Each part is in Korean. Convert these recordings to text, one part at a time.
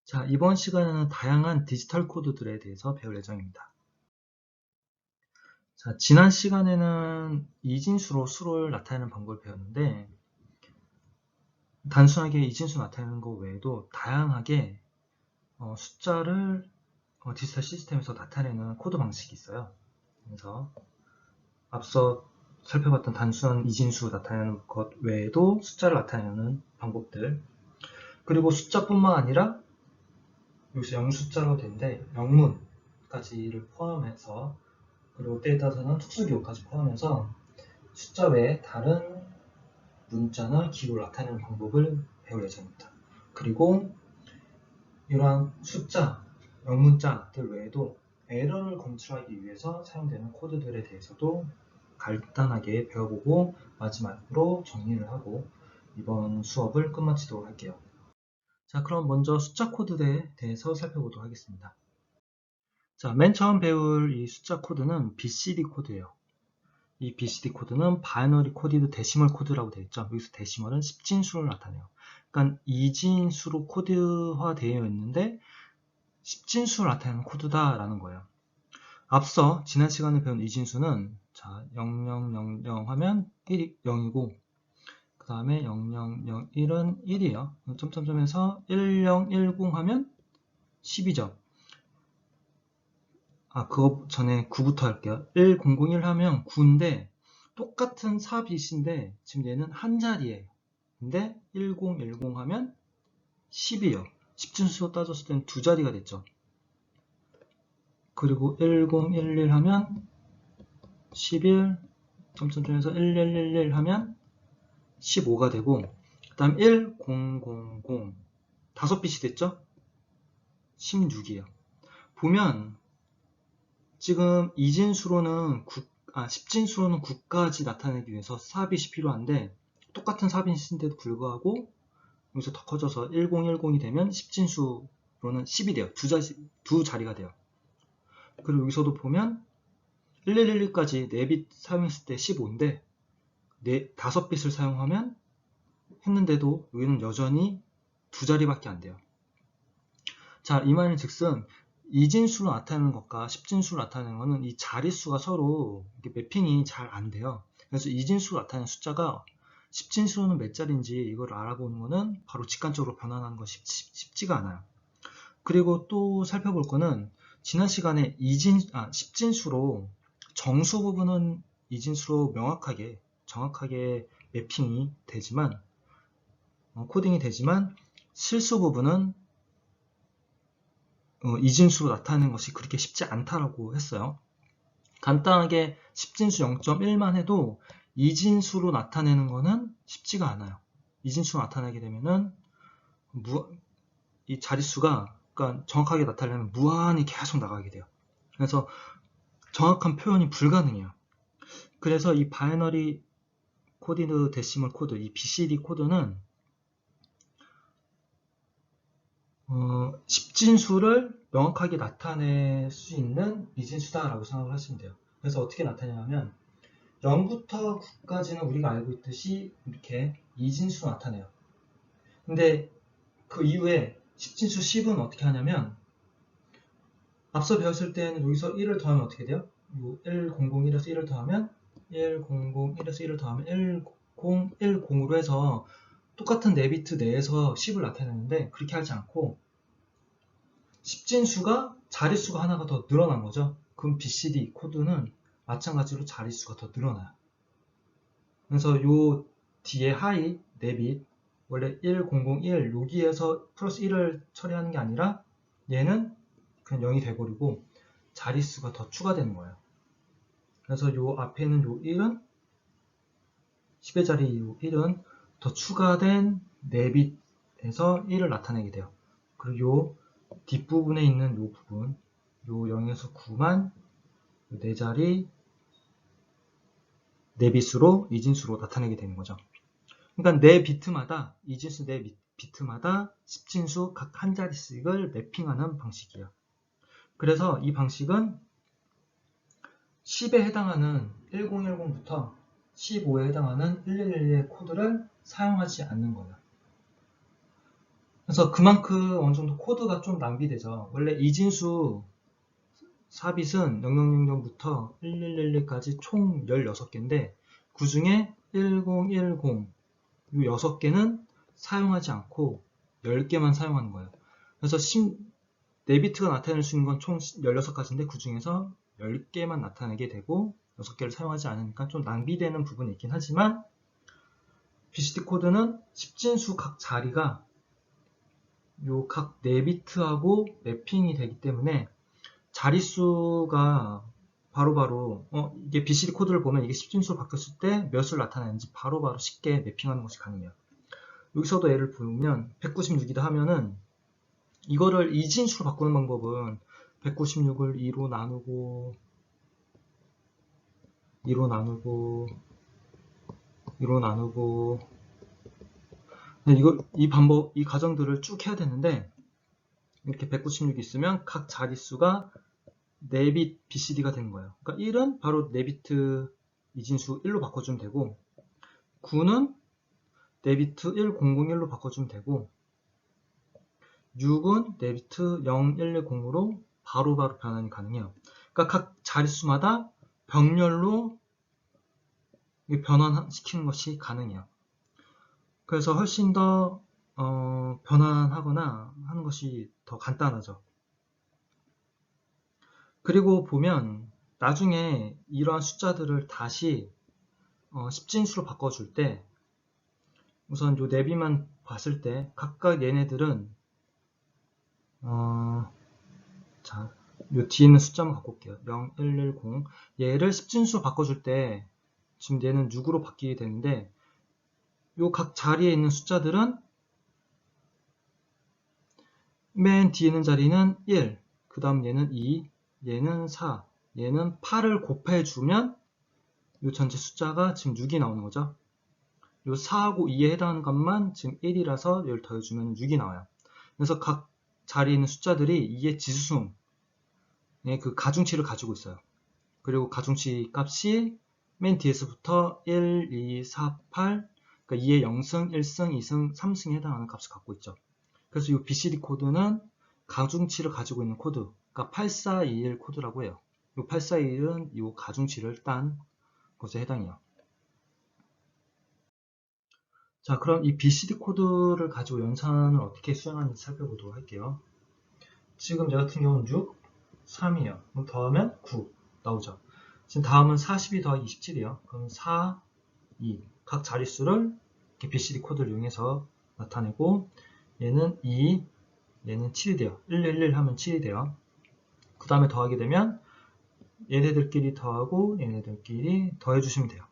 자, 이번 시간에는 다양한 디지털 코드들에 대해서 배울 예정입니다. 자, 지난 시간에는 이진수로 수를 나타내는 방법을 배웠는데, 단순하게 이진수 나타내는 것 외에도 다양하게 숫자를 디지털 시스템에서 나타내는 코드 방식이 있어요. 그래서 앞서 살펴봤던 단순한 이진수 나타내는 것 외에도 숫자를 나타내는 방법들, 그리고 숫자뿐만 아니라 여기서 영숫자로 된데 영문까지를 포함해서, 그리고 때에 따라서는 특수기호까지 포함해서 숫자 외에 다른 문자나 기호를 나타내는 방법을 배울 예정입니다. 그리고 이러한 숫자, 영문자들 외에도 에러를 검출하기 위해서 사용되는 코드들에 대해서도 간단하게 배워보고 마지막으로 정리를 하고 이번 수업을 끝마치도록 할게요. 자, 그럼 먼저 숫자 코드에 대해서 살펴보도록 하겠습니다. 자, 맨 처음 배울 이 숫자 코드는 BCD 코드예요. 이 BCD 코드는 바이너리 코디드 데시멀 코드라고 되어 있죠. 여기서 데시멀은 10진수를 나타내요. 그러니까 2진수로 코드화되어 있는데 10진수를 나타내는 코드다라는 거예요. 앞서 지난 시간에 배운 이진수는 자, 0000 하면 1이 0이고, 그 다음에 0001은 1이에요. 점점점에서 1010 하면 10이죠. 그거 전에 9부터 할게요. 1001 하면 9인데 똑같은 4빛인데 지금 얘는 한 자리예요. 근데 1010 하면 10이에요. 10진수로 따졌을 때는 두 자리가 됐죠. 그리고 1011 하면 11, 점점점에서 1111 하면 15가 되고, 그 다음 1000, 다섯 빛이 됐죠? 16이에요. 보면 지금 이진수로는 10진수로는 9까지 나타내기 위해서 4빛이 필요한데 똑같은 4빛인데도 불구하고 여기서 더 커져서 1010이 되면 10진수로는 10이 돼요. 두 자리가 돼요. 그리고 여기서도 보면 1111까지 4빛 사용했을 때 15인데 다섯 빛을 사용하면 했는데도 여기는 여전히 두 자리밖에 안 돼요. 자, 이 말인 즉슨 이진수로 나타내는 것과 10진수로 나타내는 것은 이 자릿수가 서로 매핑이 잘 안 돼요. 그래서 이진수로 나타내는 숫자가 10진수로는 몇 자리인지 이걸 알아보는 것은 바로 직관적으로 변환하는 것이 쉽지가 않아요. 그리고 또 살펴볼 거는 지난 시간에 10진수로 정수 부분은 이진수로 정확하게 매핑이 되지만 코딩이 되지만 실수 부분은 이진수로 나타내는 것이 그렇게 쉽지 않다라고 했어요. 간단하게 10진수 0.1만 해도 이진수로 나타내는 것은 쉽지가 않아요. 이진수로 나타내게 되면은 이 자릿수가 그러니까 정확하게 나타내려면 무한히 계속 나가게 돼요. 그래서 정확한 표현이 불가능해요. 그래서 이 바이너리 코디드 데시멀 코드, 이 BCD 코드는 10진수를 명확하게 나타낼 수 있는 이진수다라고 생각을 하시면 돼요. 그래서 어떻게 나타내냐면 0부터 9까지는 우리가 알고 있듯이 이렇게 이진수로 나타내요. 근데 그 이후에 10진수 10은 어떻게 하냐면 앞서 배웠을 때는 여기서 1을 더하면 어떻게 돼요? 1001에서 1을 더하면 1001에서 1을 더하면 1010으로 해서 똑같은 4비트 내에서 10을 나타내는데 그렇게 하지 않고 10진수가 자릿수가 하나가 더 늘어난 거죠. 그럼 BCD 코드는 마찬가지로 자릿수가 더 늘어나요. 그래서 요 뒤에 하이 4빛 원래 1001 여기에서 플러스 1을 처리하는 게 아니라 얘는 그냥 0이 돼버리고 자릿수가 더 추가되는 거예요. 그래서 요 앞에 있는 요 1은 10의 자리 요 1은 더 추가된 4빛에서 1을 나타내게 돼요. 그리고 요 뒷부분에 있는 요 부분 요 0에서 9만 4자리 4빛으로 이진수로 나타내게 되는 거죠. 그러니까 4비트마다 이진수 4비트마다 10진수 각 한 자릿씩을 매핑하는 방식이에요. 그래서 이 방식은 10에 해당하는 1010부터 15에 해당하는 1111의 코드를 사용하지 않는 거예요. 그래서 그만큼 어느 정도 코드가 좀 낭비되죠. 원래 이진수 4빗은 0000부터 1111까지 총 16개인데 그 중에 1010, 이 6개는 사용하지 않고 10개만 사용하는 거예요. 그래서 4비트가 나타낼 수 있는 건 총 16가지인데 그 중에서 10개만 나타내게 되고 6개를 사용하지 않으니까 좀 낭비되는 부분이 있긴 하지만 BCD 코드는 10진수 각 자리가 요 각 4비트하고 매핑이 되기 때문에 자릿수가 바로바로 이게 BCD 코드를 보면 이게 10진수로 바뀌었을 때 몇을 나타내는지 바로바로 쉽게 매핑하는 것이 가능해요. 여기서도 예를 보면 196이다 하면은 이거를 이진수로 바꾸는 방법은 196을 2로 나누고 2로 나누고 2로 나누고 이 방법, 이 과정들을 쭉 해야 되는데 이렇게 196이 있으면 각 자릿수가 4빗 BCD가 되는 거예요. 그러니까 1은 바로 4비트 이진수 1로 바꿔주면 되고 9는 4비트 1001로 바꿔주면 되고 6은 4비트 0110으로 바로바로 변환이 가능해요. 그러니까 각 자릿수마다 병렬로 변환시키는 것이 가능해요. 그래서 훨씬 더 변환하거나 하는 것이 더 간단하죠. 그리고 보면 나중에 이러한 숫자들을 다시 10진수로 바꿔줄 때 우선 요 내비만 봤을 때 각각 얘네들은 자, 요 뒤에 있는 숫자만 갖고 올게요. 0, 1, 1, 0 얘를 10진수로 바꿔줄 때 지금 얘는 6으로 바뀌게 되는데 요 각 자리에 있는 숫자들은 맨 뒤에 있는 자리는 1, 그 다음 얘는 2, 얘는 4, 얘는 8을 곱해주면 요 전체 숫자가 지금 6이 나오는 거죠. 요 4하고 2에 해당하는 것만 지금 1이라서 얘를 더해주면 6이 나와요. 그래서 각 자리에 있는 숫자들이 2의 지수승의 그 가중치를 가지고 있어요. 그리고 가중치 값이 맨 뒤에서부터 1, 2, 4, 8, 그러니까 2의 0승, 1승, 2승, 3승에 해당하는 값을 갖고 있죠. 그래서 이 BCD 코드는 가중치를 가지고 있는 코드, 그러니까 8421 코드라고 해요. 이 8421은 이 가중치를 딴 것에 해당해요. 자, 그럼 이 BCD 코드를 가지고 연산을 어떻게 수행하는지 살펴보도록 할게요. 지금 제 같은 경우는 6, 3이에요. 그럼 더하면 9 나오죠. 지금 다음은 42 더하기 27이에요. 그럼 4, 2. 각 자릿수를 이렇게 BCD 코드를 이용해서 나타내고 얘는 2, 얘는 7이 돼요. 111 하면 7이 돼요. 그 다음에 더하게 되면 얘네들끼리 더하고 얘네들끼리 더해주시면 돼요.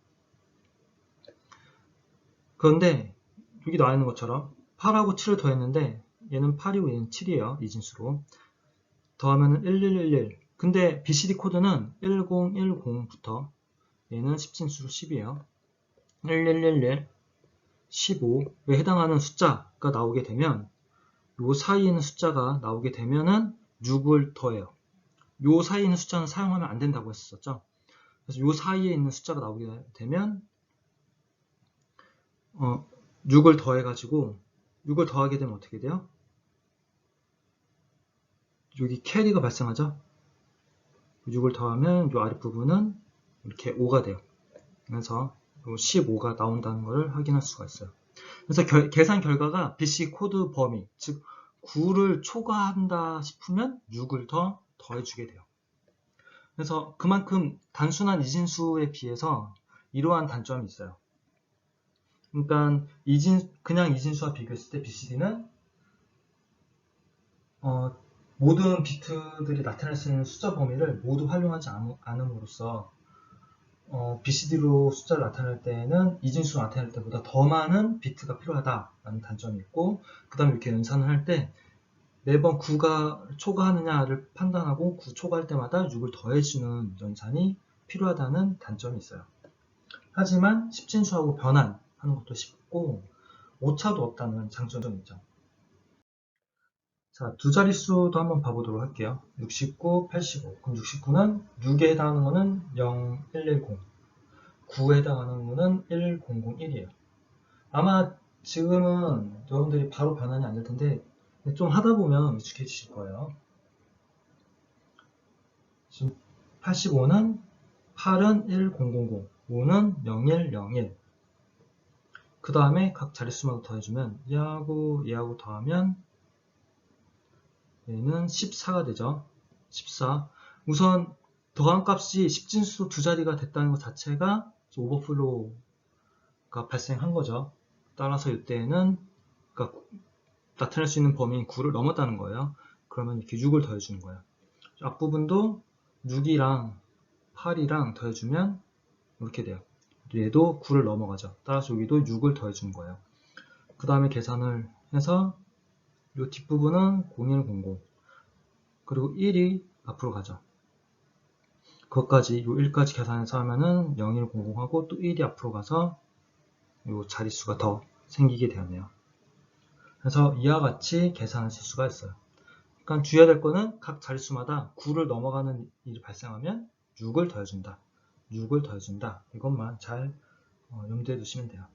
그런데 여기 나와 있는 것처럼 8하고 7을 더했는데 얘는 8이고 얘는 7이에요. 이진수로. 더하면 1111. 근데 BCD 코드는 1010부터 얘는 10진수로 10이에요. 1111, 15에 해당하는 숫자가 나오게 되면 요 사이에 있는 숫자가 나오게 되면은 6을 더해요. 요 사이에 있는 숫자는 사용하면 안 된다고 했었죠. 그래서 요 사이에 있는 숫자가 나오게 되면 6을 더해가지고 6을 더하게 되면 어떻게 돼요? 여기 캐리가 발생하죠. 6을 더하면 요 아랫부분은 이렇게 5가 돼요. 그래서 15가 나온다는 것을 확인할 수가 있어요. 그래서 계산 결과가 BC 코드 범위, 즉 9를 초과한다 싶으면 6을 더 더해주게 돼요. 그래서 그만큼 단순한 이진수에 비해서 이러한 단점이 있어요. 그러니까 그냥 이진수와 비교했을 때 BCD는 모든 비트들이 나타낼 수 있는 숫자 범위를 모두 활용하지 않음으로써 BCD로 숫자를 나타낼 때는 이진수로 나타낼 때보다 더 많은 비트가 필요하다라는 단점이 있고, 그 다음에 이렇게 연산을 할 때 매번 9가 초과하느냐를 판단하고 9 초과할 때마다 6을 더해주는 연산이 필요하다는 단점이 있어요. 하지만 10진수하고 변환하는 것도 쉽고 오차도 없다는 장점이 있죠. 자, 두 자릿수도 한번 봐보도록 할게요. 69, 85. 그럼 69는 6에 해당하는 거는 0, 1, 1, 0. 9에 해당하는 거는 1001이에요. 아마 지금은 여러분들이 바로 변환이 안 될 텐데 좀 하다 보면 익숙해지실 거예요. 지금 85는 8은 1000, 5는 0101. 그 다음에 각 자릿수마다 더해주면 얘하고 더하면 얘는 14가 되죠. 14. 우선 더한 값이 10진수 두 자리가 됐다는 것 자체가 오버플로우가 발생한 거죠. 따라서 이때는 그러니까 나타낼 수 있는 범위인 9를 넘었다는 거예요. 그러면 이렇게 6을 더해주는 거예요. 앞부분도 6이랑 8이랑 더해주면 이렇게 돼요. 얘도 9를 넘어가죠. 따라서 여기도 6을 더해주는 거예요. 그 다음에 계산을 해서 이 뒷부분은 0100 그리고 1이 앞으로 가죠. 그것까지 이 1까지 계산해서 하면은 0100하고 또 1이 앞으로 가서 이 자릿수가 더 생기게 되었네요. 그래서 이와 같이 계산하실 수가 있어요. 그러니까 주의해야 될 거는 각 자릿수마다 9를 넘어가는 일이 발생하면 6을 더해준다. 6을 더해준다. 이것만 잘 염두에 두시면 돼요.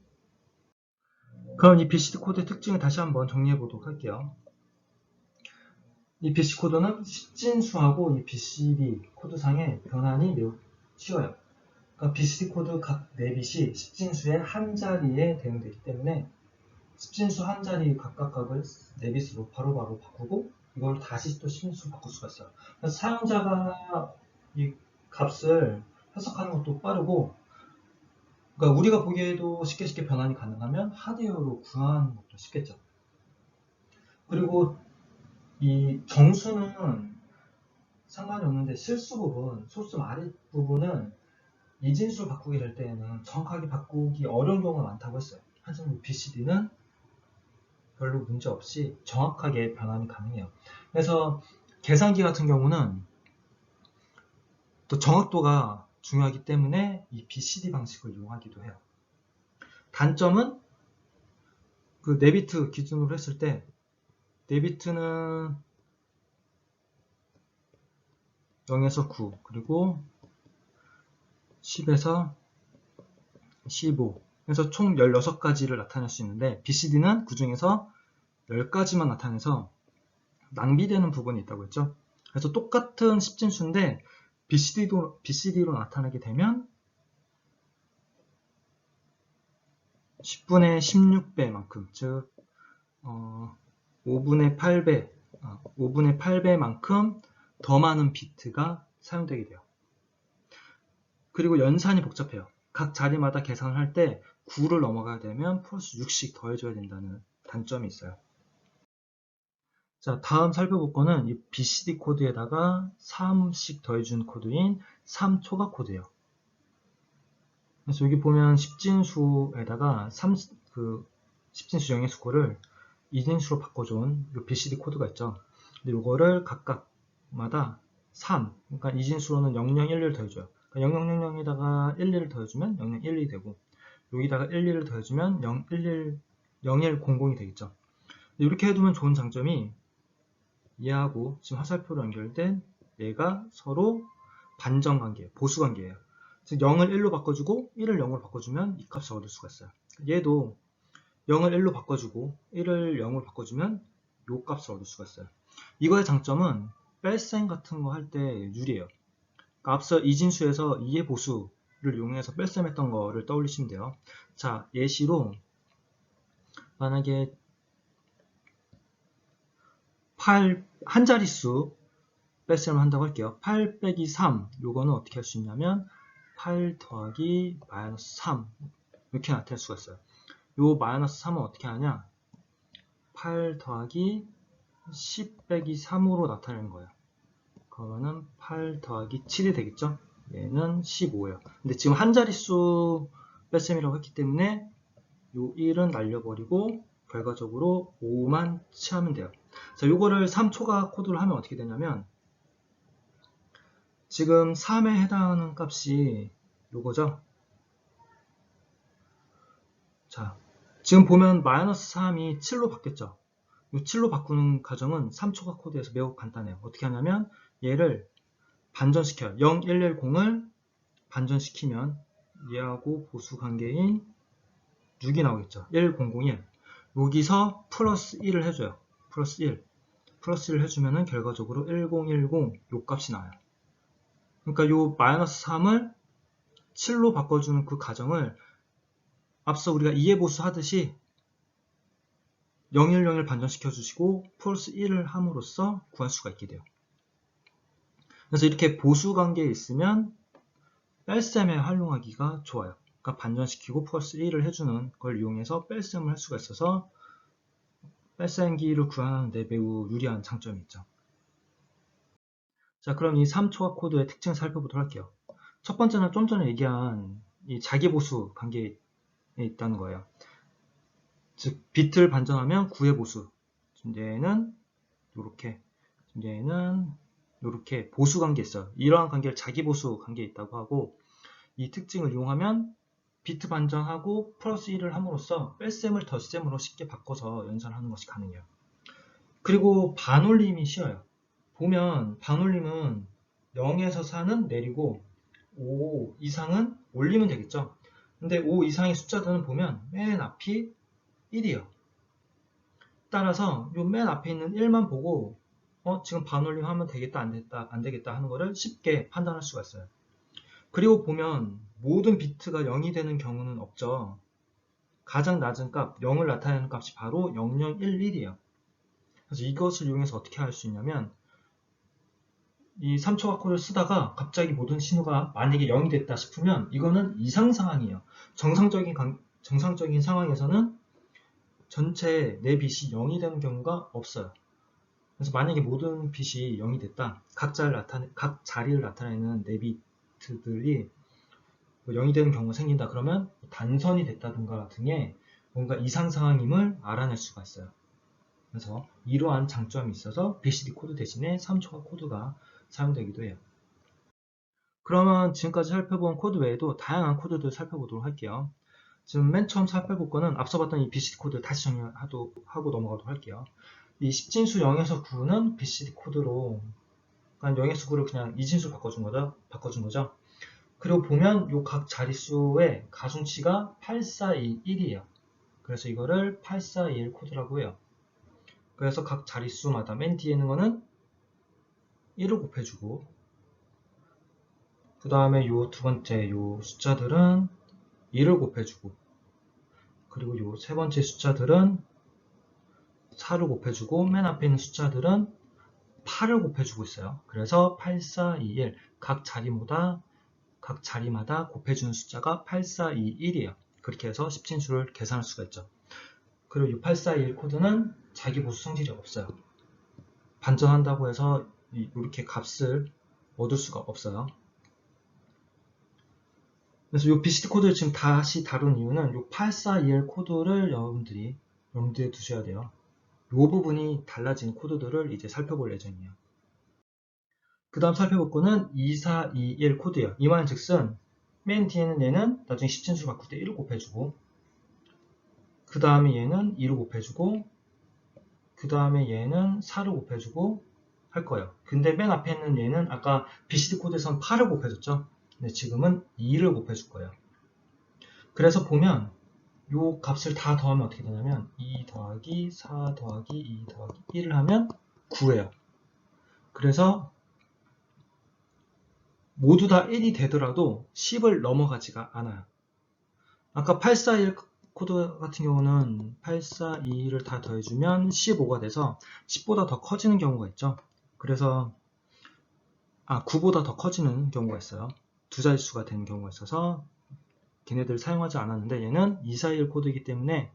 그럼 이 BCD 코드의 특징을 다시 한번 정리해 보도록 할게요. 이 BCD 코드는 10진수하고 이 BCD 코드상의 변환이 매우 쉬워요. 그러니까 BCD 코드 각 4빛이 10진수의 한 자리에 대응되기 때문에 10진수 한 자리 각각을 4빛으로 바로바로 바꾸고 이걸 다시 또 10진수로 바꿀 수가 있어요. 그래서 사용자가 이 값을 해석하는 것도 빠르고 그러니까 우리가 보기에도 쉽게 변환이 가능하면 하드웨어로 구하는 것도 쉽겠죠. 그리고 이 정수는 상관이 없는데 실수 부분, 소수 아래 부분은 이진수로 바꾸게 될 때에는 정확하게 바꾸기 어려운 경우가 많다고 했어요. 하지만 BCD는 별로 문제 없이 정확하게 변환이 가능해요. 그래서 계산기 같은 경우는 또 정확도가 중요하기 때문에 이 BCD 방식을 이용하기도 해요. 단점은 그 4비트 기준으로 했을 때 4비트는 0에서 9 그리고 10에서 15 그래서 총 16가지를 나타낼 수 있는데 BCD는 그 중에서 10가지만 나타내서 낭비되는 부분이 있다고 했죠. 그래서 똑같은 10진수인데 BCD로 나타내게 되면 10분의 16배만큼 즉 5분의 8배만큼 더 많은 비트가 사용되게 돼요. 그리고 연산이 복잡해요. 각 자리마다 계산을 할 때 9를 넘어가게 되면 플러스 6씩 더해줘야 된다는 단점이 있어요. 자, 다음 살펴볼 거는 이 BCD 코드에다가 3씩 더해준 코드인 3초가 코드예요. 그래서 여기 보면 10진수에다가 10진수 영의수코를 2진수로 바꿔준 이 BCD 코드가 있죠. 근데 이거를 각각마다 3, 그러니까 2진수로는 0011을 더해줘요. 그러니까 0000에다가 11을 더해주면 0012이 되고 여기다가 11을 더해주면 0100이 되겠죠. 이렇게 해두면 좋은 장점이 얘하고 지금 화살표로 연결된 얘가 서로 반전관계예요. 보수관계예요. 즉 0을 1로 바꿔주고 1을 0으로 바꿔주면 이 값을 얻을 수가 있어요. 얘도 0을 1로 바꿔주고 1을 0으로 바꿔주면 이 값을 얻을 수가 있어요. 이거의 장점은 뺄셈 같은 거 할 때 유리해요. 그러니까 앞서 이진수에서 2의 보수를 이용해서 뺄셈했던 거를 떠올리시면 돼요. 자, 예시로 만약에 8한 자릿수 뺄셈을 한다고 할게요. 8 빼기 3 요거는 어떻게 할 수 있냐면 8 더하기 마이너스 3 이렇게 나타낼 수가 있어요. 요 마이너스 3은 어떻게 하냐 8 더하기 10 빼기 3으로 나타내는 거예요. 그러면은 8 더하기 7이 되겠죠. 얘는 15예요. 근데 지금 한 자릿수 뺄셈이라고 했기 때문에 요 1은 날려버리고 결과적으로 5만 취하면 돼요. 자, 요거를 3초가 코드를 하면 어떻게 되냐면 지금 3에 해당하는 값이 요거죠. 자, 지금 보면 마이너스 3이 7로 바뀌었죠. 이 7로 바꾸는 과정은 3초가 코드에서 매우 간단해요. 어떻게 하냐면 얘를 반전시켜요. 0110을 반전시키면 얘하고 보수 관계인 6이 나오겠죠. 1001. 여기서 플러스 1을 해줘요. 플러스 1. 플러스 1을 해주면은 결과적으로 1010 요 값이 나와요. 그러니까 요 마이너스 3을 7로 바꿔주는 그 과정을 앞서 우리가 2의 보수 하듯이 010을 반전시켜 주시고 플러스 1을 함으로써 구할 수가 있게 돼요. 그래서 이렇게 보수 관계에 있으면 뺄셈에 활용하기가 좋아요. 그러니까 반전시키고 플러스 1을 해주는 걸 이용해서 뺄셈을 할 수가 있어서 뺄셈기를 구하는데 매우 유리한 장점이 있죠. 자, 그럼 이 3초합 코드의 특징을 살펴보도록 할게요. 첫 번째는 좀 전에 얘기한 이 자기보수 관계에 있다는 거예요. 즉 비트를 반전하면 9의 보수, 얘는 이렇게 보수 관계에 있어요. 이러한 관계를 자기보수 관계에 있다고 하고, 이 특징을 이용하면 비트 반전하고 플러스 1을 함으로써 뺄셈을 덧셈으로 쉽게 바꿔서 연산하는 것이 가능해요. 그리고 반올림이 쉬워요. 보면 반올림은 0에서 4는 내리고 5 이상은 올리면 되겠죠. 근데 5 이상의 숫자들은 보면 맨 앞이 1이에요. 따라서 요 맨 앞에 있는 1만 보고 지금 반올림 하면 되겠다 안 되겠다 하는 거를 쉽게 판단할 수가 있어요. 그리고 보면 모든 비트가 0이 되는 경우는 없죠. 가장 낮은 값 0을 나타내는 값이 바로 0011이에요. 그래서 이것을 이용해서 어떻게 할 수 있냐면 이 3초각 코드를 쓰다가 갑자기 모든 신호가 만약에 0이 됐다 싶으면 이거는 이상 상황이에요. 정상적인 상황에서는 전체 내 빛이 0이 되는 경우가 없어요. 그래서 만약에 모든 빛이 0이 됐다, 각 자리를 나타내는 내 비트들이 0이 되는 경우가 생긴다 그러면 단선이 됐다든가 등의 뭔가 이상 상황임을 알아낼 수가 있어요. 그래서 이러한 장점이 있어서 BCD 코드 대신에 3초각 코드가 사용되기도 해요. 그러면 지금까지 살펴본 코드 외에도 다양한 코드들 살펴보도록 할게요. 지금 맨 처음 살펴볼 거는 앞서 봤던 이 BCD 코드 다시 정리하고 넘어가도록 할게요. 이 10진수 0에서 9는 BCD 코드로, 그러니까 0에서 9를 그냥 이진수로 바꿔준 거죠. 그리고 보면 이 각 자릿수의 가중치가 8421이에요. 그래서 이거를 8421 코드라고 해요. 그래서 각 자릿수마다 맨 뒤에 있는 거는 1을 곱해주고, 그 다음에 요 두 번째 요 숫자들은 2를 곱해주고, 그리고 요 세 번째 숫자들은 4를 곱해주고, 맨 앞에 있는 숫자들은 8을 곱해주고 있어요. 그래서 8421, 각 자리마다 곱해주는 숫자가 8421이에요. 그렇게 해서 10진수를 계산할 수가 있죠. 그리고 이 8421 코드는 자기 보수 성질이 없어요. 반전한다고 해서 이렇게 값을 얻을 수가 없어요. 그래서 이 BCD 코드를 지금 다시 다룬 이유는 이 8421 코드를 여러분들이 염두에 두셔야 돼요. 이 부분이 달라진 코드들을 이제 살펴볼 예정이에요. 그 다음 살펴볼 거는 2421 코드예요. 이 말은 즉슨 맨 뒤에는 얘는 나중에 10진수로 바꿀 때 1을 곱해주고, 그 다음에 얘는 2를 곱해주고, 그 다음에 얘는 4를 곱해주고 할 거예요. 근데 맨 앞에 있는 얘는 아까 BCD 코드에서는 8을 곱해줬죠. 근데 지금은 2를 곱해줄 거예요. 그래서 보면 요 값을 다 더하면 어떻게 되냐면 2 더하기 4 더하기 2 더하기 1을 하면 9예요. 그래서 모두 다 1이 되더라도 10을 넘어가지가 않아요. 아까 841 코드 같은 경우는 842를 다 더해주면 15가 돼서 10보다 더 커지는 경우가 있죠. 그래서 9보다 더 커지는 경우가 있어요. 두 자릿수가 되는 경우가 있어서 걔네들 사용하지 않았는데 얘는 241 코드이기 때문에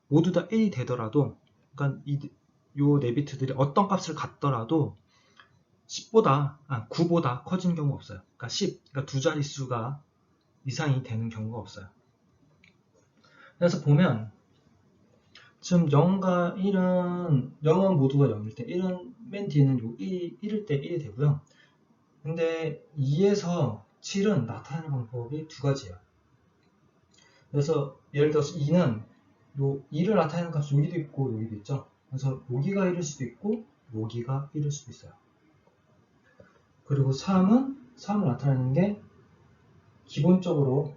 모두 다 1이 되더라도, 그러니까 요 네비트들이 어떤 값을 갖더라도 9보다 커지는 경우가 없어요. 그러니까 10, 그러니까 두 자릿수가 이상이 되는 경우가 없어요. 그래서 보면 지금 0과 1은 0은 모두가 0일 때 1은 맨 뒤에는 요 1일 때 1이 되고요. 근데 2에서 7은 나타내는 방법이 두 가지예요. 그래서 예를 들어서 2는 요 2를 나타내는 값이 여기도 있고 여기도 있죠. 그래서 여기가 1일 수도 있고 여기가 1일 수도 있어요. 그리고 3을 나타내는 게 기본적으로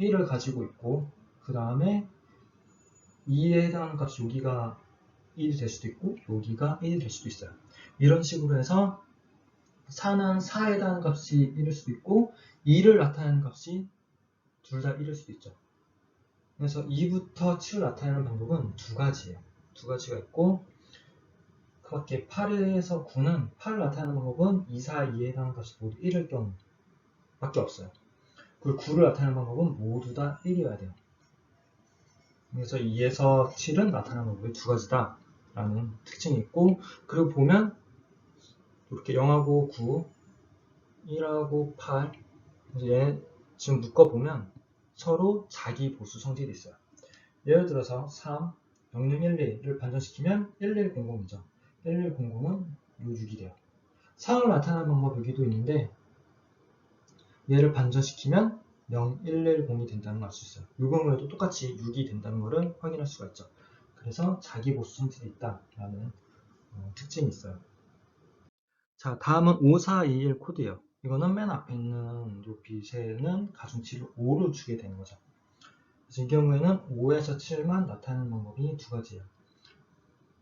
1을 가지고 있고, 그 다음에 2에 해당하는 값이 여기가 1이 될 수도 있고 여기가 1이 될 수도 있어요. 이런 식으로 해서 4는 4에 해당하는 값이 1일 수도 있고 2를 나타내는 값이 둘 다 1일 수도 있죠. 그래서 2부터 7을 나타내는 방법은 두 가지예요. 두 가지가 있고, 그 밖에 8에서 9는 8을 나타내는 방법은 2, 4, 2에 해당하는 값이 모두 1일 경우 밖에 없어요. 그리고 9를 나타내는 방법은 모두 다 1이어야 돼요. 그래서 2에서 7은 나타나는 방법이 두 가지다 라는 특징이 있고, 그리고 보면 이렇게 0하고 9, 1하고 8, 얘 지금 묶어보면 서로 자기 보수 성질이 있어요. 예를 들어서 3, 0012를 반전시키면 1100이죠. 1100은 요 6이 돼요. 3을 나타내는 방법 여기도 있는데 얘를 반전시키면 0110이 된다는 걸 알 수 있어요. 이 경우에도 똑같이 6이 된다는 것을 확인할 수가 있죠. 그래서 자기 보수 성질이 있다라는 특징이 있어요. 자, 다음은 5421 코드예요. 이거는 맨 앞에 있는 이 빛에는 가중치를 5로 주게 되는 거죠. 그래서 이 경우에는 5에서 7만 나타내는 방법이 두 가지예요.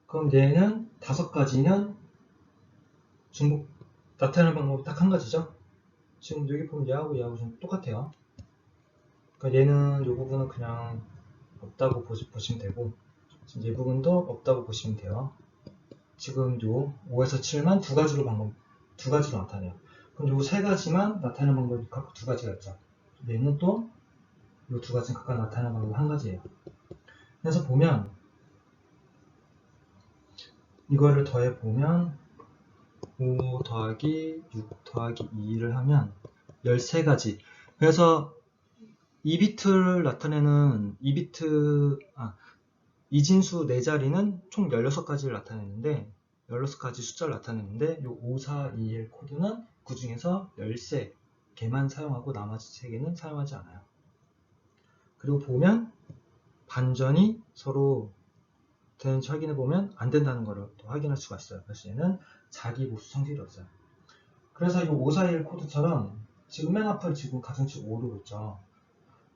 그럼 얘는 5가지는 중복 나타내는 방법이 딱 한 가지죠. 지금 여기 보면 얘하고 좀 똑같아요. 그러니까 얘는 이 부분은 그냥 없다고 보시면 되고, 지금 이 부분도 없다고 보시면 돼요. 지금 요 5에서 7만 두 가지로 나타내요. 그럼 요 세 가지만 나타내는 방법이 각각 두 가지가 있죠. 얘는 또 요 두 가지 각각 나타내는 방법이 한 가지예요. 그래서 보면 이거를 더해 보면 5 더하기 6 더하기 2를 하면 13가지. 그래서 2비트를 나타내는 이진수 4자리는 총 16가지를 나타내는데 16가지 숫자를 나타내는데 이 5421 코드는 그 중에서 13개만 사용하고 나머지 3개는 사용하지 않아요. 그리고 보면 반전이 서로 되는지 확인해 보면 안 된다는 것을 또 확인할 수가 있어요. 그래서 얘는 자기 보수 성질이 없어요. 그래서 이 5421 코드처럼 지금 맨 앞을 지금 가중치 5로 있죠.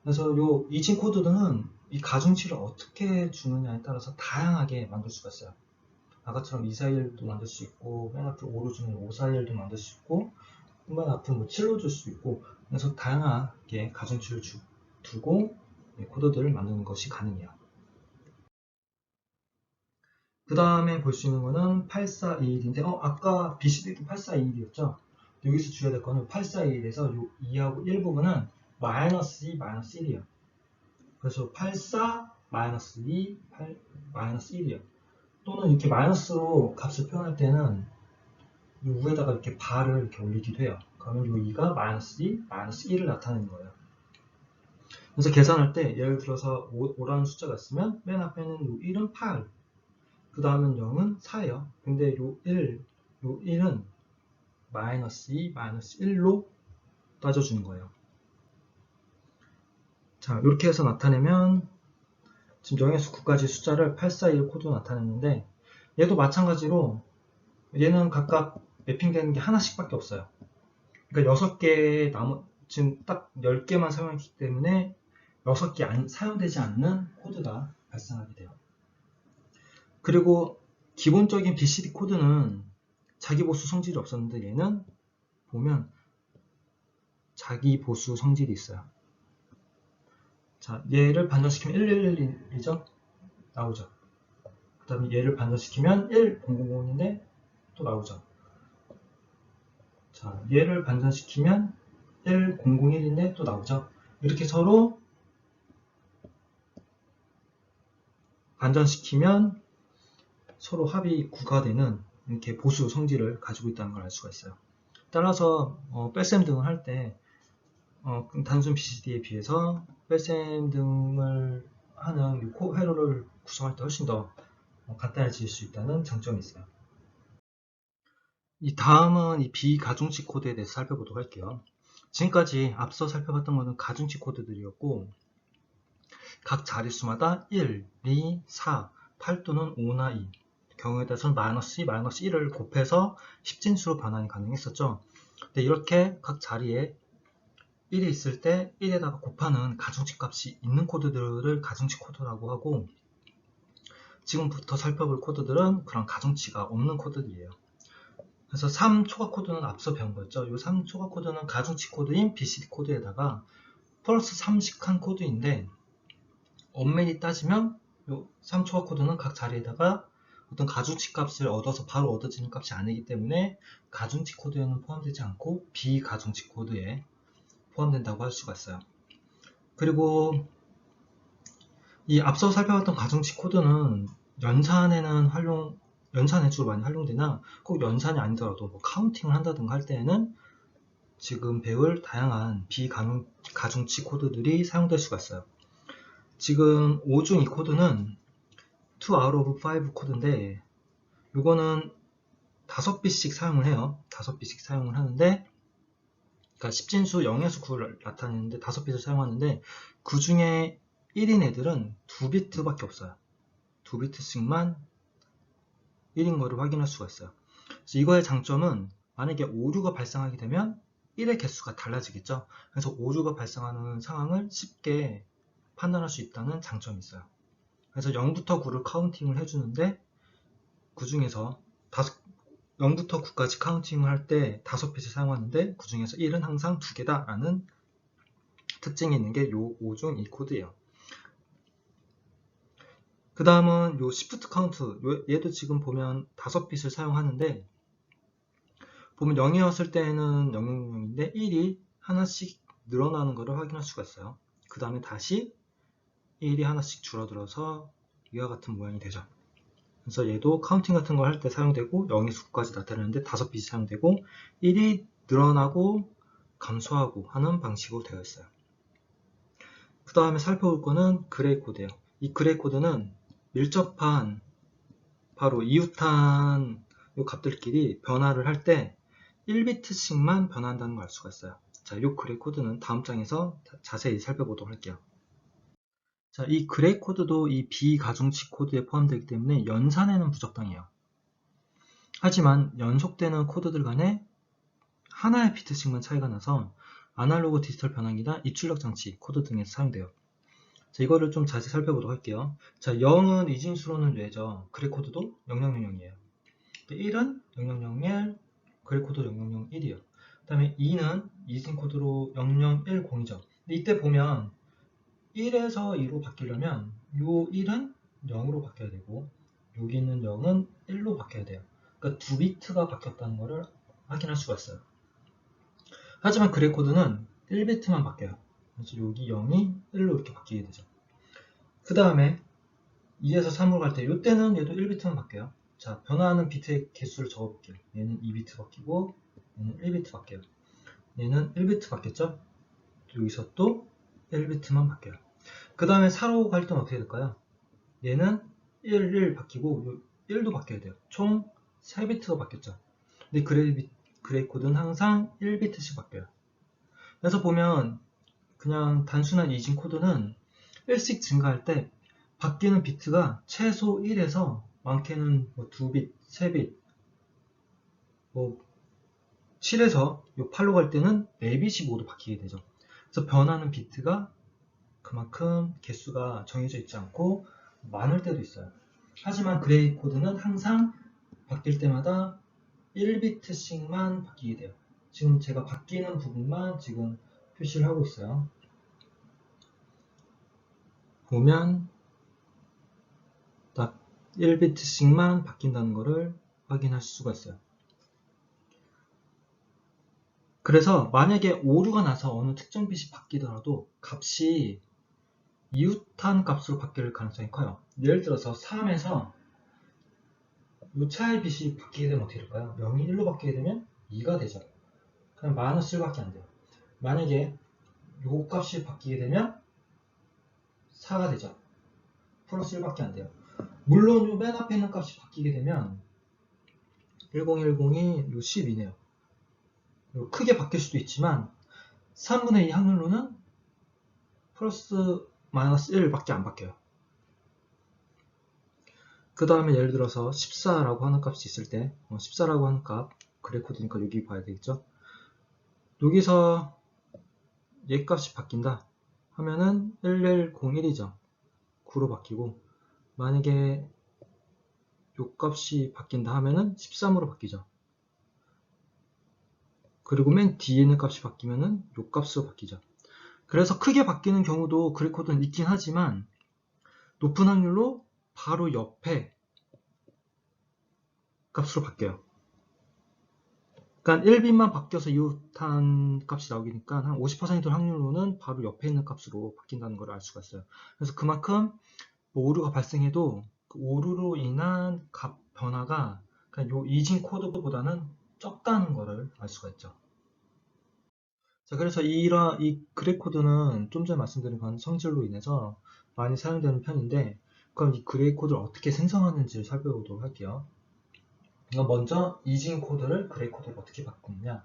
그래서 이 이진 코드는 이 가중치를 어떻게 주느냐에 따라서 다양하게 만들 수가 있어요. 아까처럼 241도 만들 수 있고, 맨 앞을 5로 주면 541도 만들 수 있고, 맨 앞을 7로 줄 수 있고, 그래서 다양하게 가중치를 두고 코드들을 만드는 것이 가능해요. 그 다음에 볼 수 있는 거는 8421인데, 아까 BCD도 8421이었죠? 여기서 주어야 될 거는 8421에서 이 2하고 1 부분은 마이너스 2, 마이너스 1이에요. 그래서 84, 마이너스 2, 8, 마이너스 1이에요. 또는 이렇게 마이너스로 값을 표현할 때는 이 위에다가 이렇게 바를 이렇게 올리기도 해요. 그러면 이 2가 마이너스 2, 마이너스 1을 나타내는 거예요. 그래서 계산할 때 예를 들어서 5라는 숫자가 있으면 맨 앞에는 이 1은 8, 그 다음은 0은 4예요. 근데 이 1은 마이너스 2, 마이너스 1로 따져주는 거예요. 자, 이렇게 해서 나타내면 지금 0에서 9까지 숫자를 841 코드로 나타냈는데, 얘도 마찬가지로 얘는 각각 매핑되는 게 하나씩 밖에 없어요. 그러니까 6개 지금 딱 10개만 사용했기 때문에 6개 사용되지 않는 코드가 발생하게 돼요. 그리고 기본적인 BCD 코드는 자기 보수 성질이 없었는데 얘는 보면 자기 보수 성질이 있어요. 자, 얘를 반전시키면 1111이죠? 나오죠. 그 다음에 얘를 반전시키면 1000인데 또 나오죠. 자, 얘를 반전시키면 1001인데 또 나오죠. 이렇게 서로 반전시키면 서로 합이 9가 되는 이렇게 보수 성질을 가지고 있다는 걸 알 수가 있어요. 따라서 뺄셈 등을 할 때 단순 BCD에 비해서 뺄셈 등을 하는 회로를 구성할 때 훨씬 더 간단해질 수 있다는 장점이 있어요. 이 다음은 이 비가중치 코드에 대해서 살펴보도록 할게요. 지금까지 앞서 살펴봤던 것은 가중치 코드들이었고, 각 자릿수마다 1, 2, 4, 8 또는 5나 2 경우에 따라서는 마이너스 2, 마이너스 1을 곱해서 10진수로 변환이 가능했었죠. 근데 이렇게 각 자리에 1이 있을 때 1에다가 곱하는 가중치 값이 있는 코드들을 가중치 코드라고 하고, 지금부터 살펴볼 코드들은 그런 가중치가 없는 코드들이에요. 그래서 3 초과 코드는 앞서 배운 거였죠. 이 3 초과 코드는 가중치 코드인 BCD 코드에다가 플러스 3씩 코드인데, 엄밀히 따지면 이 3 초과 코드는 각 자리에다가 어떤 가중치 값을 얻어서 바로 얻어지는 값이 아니기 때문에 가중치 코드에는 포함되지 않고 비가중치 코드에 포함된다고 할 수가 있어요. 그리고 이 앞서 살펴봤던 가중치 코드는 연산에 주로 많이 활용되나, 꼭 연산이 아니더라도 뭐 카운팅을 한다든가 할 때에는 지금 배울 다양한 비가중치 코드들이 사용될 수가 있어요. 지금 5중 이 코드는 2 out of 5 코드인데, 이거는 5bit씩 사용을 해요. 5bit씩 사용을 하는데, 그러니까 10진수 0에서 9를 나타내는데 5bit을 사용하는데, 그 중에 1인 애들은 2비트밖에 없어요. 2비트씩만 1인 거를 확인할 수가 있어요. 그래서 이거의 장점은, 만약에 오류가 발생하게 되면 1의 개수가 달라지겠죠. 그래서 오류가 발생하는 상황을 쉽게 판단할 수 있다는 장점이 있어요. 그래서 0부터 9를 카운팅을 해주는데, 그 중에서 0부터 9까지 카운팅을 할 때 5bit을 사용하는데, 그 중에서 1은 항상 2개다 라는 특징이 있는 게 요 5중 이 코드예요. 그 다음은 요 시프트 카운트, 얘도 지금 보면 5bit을 사용하는데, 보면 0이었을 때는 000인데 1이 하나씩 늘어나는 것을 확인할 수가 있어요. 그 다음에 다시 1이 하나씩 줄어들어서 이와 같은 모양이 되죠. 그래서 얘도 카운팅 같은 걸 할 때 사용되고, 0에서 9까지 나타내는데 5bit이 사용되고, 1이 늘어나고 감소하고 하는 방식으로 되어 있어요. 그 다음에 살펴볼 거는 그레이 코드예요. 이 그레이 코드는 밀접한 바로 이웃한 요 값들끼리 변화를 할 때 1비트씩만 변화한다는 걸 알 수가 있어요. 자, 이 그레이 코드는 다음 장에서 자세히 살펴보도록 할게요. 자, 이 그레이 코드도 이 비가중치 코드에 포함되기 때문에 연산에는 부적당해요. 하지만 연속되는 코드들 간에 하나의 비트씩만 차이가 나서 아날로그 디지털 변환기나 입출력 장치 코드 등에서 사용돼요. 자, 이거를 좀 자세히 살펴보도록 할게요. 자, 0은 이진수로는 뇌죠. 그레이 코드도 0000이에요. 1은 0001, 그레이 코드 0001이에요. 그 다음에 2는 이진 코드로 0010이죠. 근데 이때 보면 1에서 2로 바뀌려면 요 1은 0으로 바뀌어야 되고, 여기 있는 0은 1로 바뀌어야 돼요. 그러니까 2비트가 바뀌었다는 것을 확인할 수가 있어요. 하지만 그레이 코드는 1비트만 바뀌어요. 그래서 여기 0이 1로 이렇게 바뀌게 되죠. 그 다음에 2에서 3으로 갈 때, 이때는 얘도 1비트만 바뀌어요. 자, 변화하는 비트의 개수를 적어볼게요. 얘는 2비트 바뀌고, 얘는 1비트 바뀌어요. 얘는 1비트 바뀌었죠? 여기서 또 1비트만 바뀌어요. 그 다음에 4로 갈 때는 어떻게 될까요? 얘는 1, 1 바뀌고 1도 바뀌어야 돼요. 총 3비트가 바뀌었죠. 근데 그레이 코드는 항상 1비트씩 바뀌어요. 그래서 보면 그냥 단순한 이진 코드는 1씩 증가할 때 바뀌는 비트가 최소 1에서 많게는 뭐 2빛, 3빛, 뭐 7에서 8로 갈 때는 4빛이 모두 바뀌게 되죠. 그래서 변하는 비트가 그만큼 개수가 정해져 있지 않고 많을 때도 있어요. 하지만 그레이 코드는 항상 바뀔 때마다 1비트씩만 바뀌게 돼요. 지금 제가 바뀌는 부분만 지금 표시를 하고 있어요. 보면 딱 1비트씩만 바뀐다는 것을 확인할 수가 있어요. 그래서 만약에 오류가 나서 어느 특정 빛이 바뀌더라도 값이 이웃한 값으로 바뀔 가능성이 커요. 예를 들어서 3에서 이 차의 빛이 바뀌게 되면 어떻게 될까요? 0이 1로 바뀌게 되면 2가 되죠. 그럼 마이너스 1밖에 안 돼요. 만약에 이 값이 바뀌게 되면 4가 되죠. 플러스 1밖에 안 돼요. 물론 이 맨 앞에 있는 값이 바뀌게 되면 1010이 12네요. 크게 바뀔 수도 있지만 3분의 2 확률로는 플러스 마이너스 1밖에 안 바뀌어요. 그 다음에 예를 들어서 14라고 하는 값이 있을 때 14라고 하는 값 그래코드니까 여기 봐야 되겠죠. 여기서 얘 값이 바뀐다 하면은 1101이죠. 9로 바뀌고, 만약에 요 값이 바뀐다 하면은 13으로 바뀌죠. 그리고 맨 뒤에 있는 값이 바뀌면은 요 값으로 바뀌죠. 그래서 크게 바뀌는 경우도 그래 코드는 있긴 하지만 높은 확률로 바로 옆에 값으로 바뀌어요. 그러니까 1빈만 바뀌어서 이웃한 값이 나오니까 한 50% 확률로는 바로 옆에 있는 값으로 바뀐다는 걸 알 수가 있어요. 그래서 그만큼 뭐 오류가 발생해도 그 오류로 인한 값 변화가 그냥 요 이진 코드보다는 적다는 것을 알 수가 있죠. 자, 그래서 이 그래 코드는 좀 전에 말씀드린 그런 성질로 인해서 많이 사용되는 편인데, 그럼 이 그래 코드를 어떻게 생성하는지를 살펴보도록 할게요. 먼저 이진 코드를 그래 코드로 어떻게 바꾸느냐.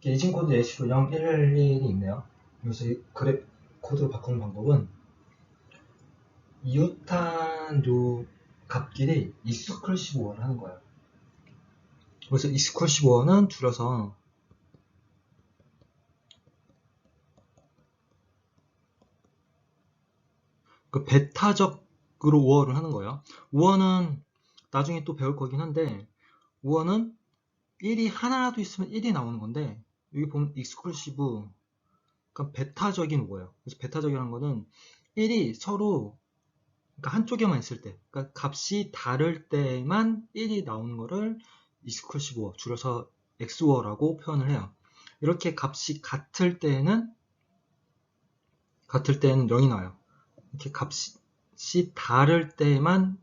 이진 코드 예시로 0111이 있네요. 여기서 이 그래 코드로 바꾸는 방법은 이웃한 요 값끼리 익스클루시브 1을 하는 거예요. 그래서 익스클루시브 1은 줄여서 그 베타적으로 우어를 하는 거예요. 우어는 나중에 또 배울 거긴 한데, 우어는 1이 하나라도 있으면 1이 나오는 건데, 여기 보면 익스클루시브, 그러니까 베타적인 우어예요. 그래서 베타적이라는 거는 1이 서로, 그러니까 한쪽에만 있을 때, 그러니까 값이 다를 때만 1이 나오는 거를 익스클루시브 우어, 줄여서 XU어라고 표현을 해요. 이렇게 값이 같을 때에는 0이 나와요. 이렇게 값이 다를 때만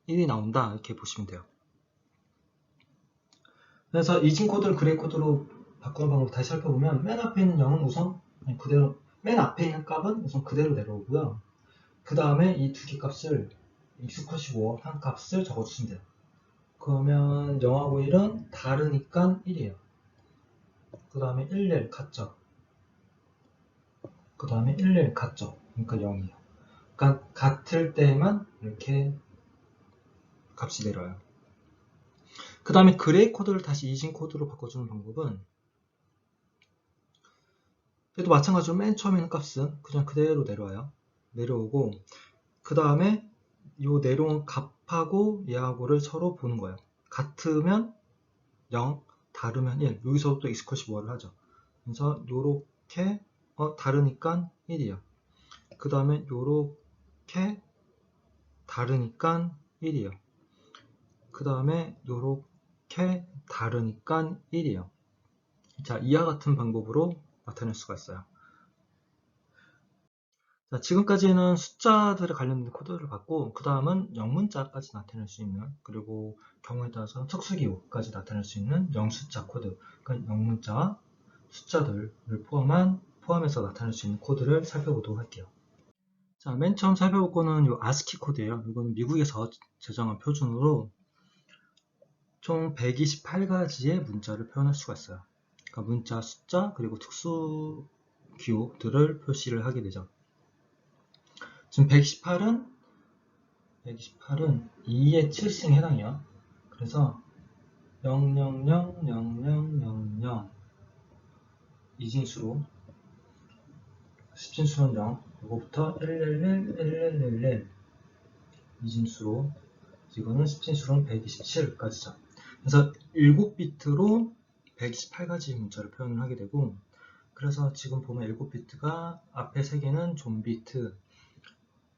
1이 나온다, 이렇게 보시면 돼요. 그래서 이진 코드를 그레이 코드로 바꾸는 방법 다시 살펴보면 맨 앞에 있는 0은 우선 그대로, 맨 앞에 있는 값은 우선 그대로 내려오고요. 그 다음에 이 두 개 값을 익스클루시브 한 값을 적어주시면 돼요. 그러면 0하고 1은 다르니까 1이에요. 그 다음에 11 같죠. 그 다음에 11 같죠. 그러니까 0이에요. 그러니까 같을 때만 이렇게 값이 내려와요. 그 다음에 그레이 코드를 다시 이진 코드로 바꿔주는 방법은 얘도 마찬가지로 맨 처음에 있는 값은 그냥 그대로 내려와요. 내려오고 그 다음에 이 내려온 값하고 얘하고를 서로 보는 거예요. 같으면 0, 다르면 1. 여기서 또 익스클루시브 1을 하죠. 그래서 요렇게 다르니까 1이에요. 그 다음에 요렇게 다르니까 1이에요. 그 다음에 요렇게 다르니까 1이에요. 자, 이와 같은 방법으로 나타낼 수가 있어요. 자, 지금까지는 숫자들에 관련된 코드를 봤고, 그 다음은 영문자까지 나타낼 수 있는, 그리고 경우에 따라서 특수기호까지 나타낼 수 있는 영숫자 코드, 그러니까 영문자와 숫자들을 포함해서 나타낼 수 있는 코드를 살펴보도록 할게요. 자, 맨 처음 살펴볼 거는 이 ASCII 코드예요. 이거는 미국에서 제정한 표준으로 총 128가지의 문자를 표현할 수가 있어요. 그러니까 문자, 숫자, 그리고 특수 기호들을 표시를 하게 되죠. 지금 128은 2의 7승에 해당해요. 그래서 0000000 이진수로 10진수는 0, 이거부터 1111111 이진수로 이거는 10진수로는 127까지죠. 그래서 7비트로 128가지 문자를 표현을 하게 되고, 그래서 지금 보면 7비트가 앞에 3개는 존 비트,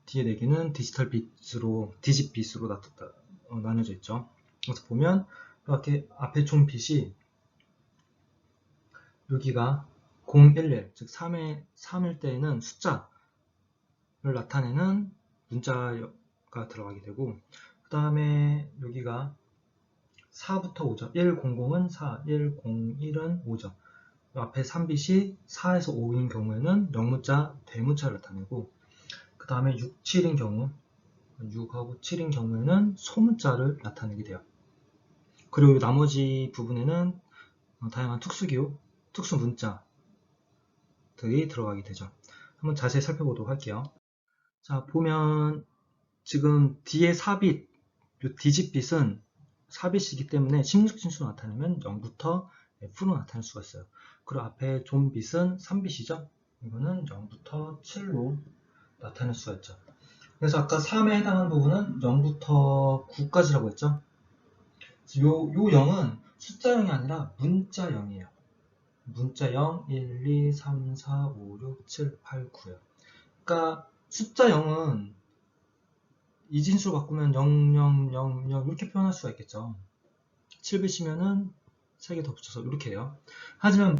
뒤에 4개는 디지털 빛으로, 디짓 빛으로 나눠져 있죠. 그래서 보면 이렇게 앞에 존 빛이 여기가 011, 즉 3일 때에는 숫자를 나타내는 문자가 들어가게 되고, 그 다음에 여기가 4부터 5죠. 100은 4, 101은 5죠. 앞에 3빛이 4에서 5인 경우에는 영문자, 대문자를 나타내고, 그 다음에 6, 7인 경우, 6하고 7인 경우에는 소문자를 나타내게 돼요. 그리고 나머지 부분에는 다양한 특수기호, 특수문자들이 들어가게 되죠. 한번 자세히 살펴보도록 할게요. 자, 보면 지금 뒤에 4빛, 이 디짓빛은 4빛이기 때문에 16진수로 나타내면 0부터 F로 나타낼 수가 있어요. 그리고 앞에 존빛은 3빛이죠. 이거는 0부터 7로 나타낼 수가 있죠. 그래서 아까 3에 해당하는 부분은 0부터 9까지라고 했죠. 요 0은 숫자 0이 아니라 문자 0이에요. 문자 0, 1, 2, 3, 4, 5, 6, 7, 8, 9요. 그러니까 숫자 0은 이진수로 바꾸면 0, 0, 0, 0 이렇게 표현할 수가 있겠죠. 7빛이면은 3개 더 붙여서 이렇게 해요. 하지만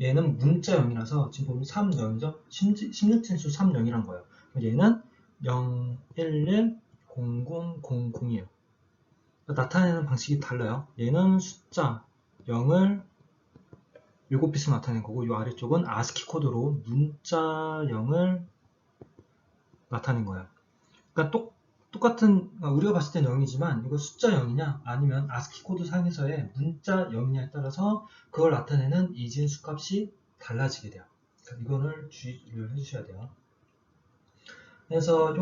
얘는 문자 0이라서 지금 보면 3, 0이죠. 16진수 3, 0이란 거예요. 얘는 0, 1, 1, 0, 0, 0, 0이에요. 나타내는 방식이 달라요. 얘는 숫자 0을 7빛으로 나타낸 거고, 이 아래쪽은 아스키 코드로 문자 0을 나타낸 거예요. 그러니까 똑같은, 우리가 봤을 땐 0이지만 이거 숫자 0이냐 아니면 아스키 코드 상에서의 문자 0이냐에 따라서 그걸 나타내는 이진수 값이 달라지게 돼요. 그러니까 이거를 주의를 해주셔야 돼요. 그래서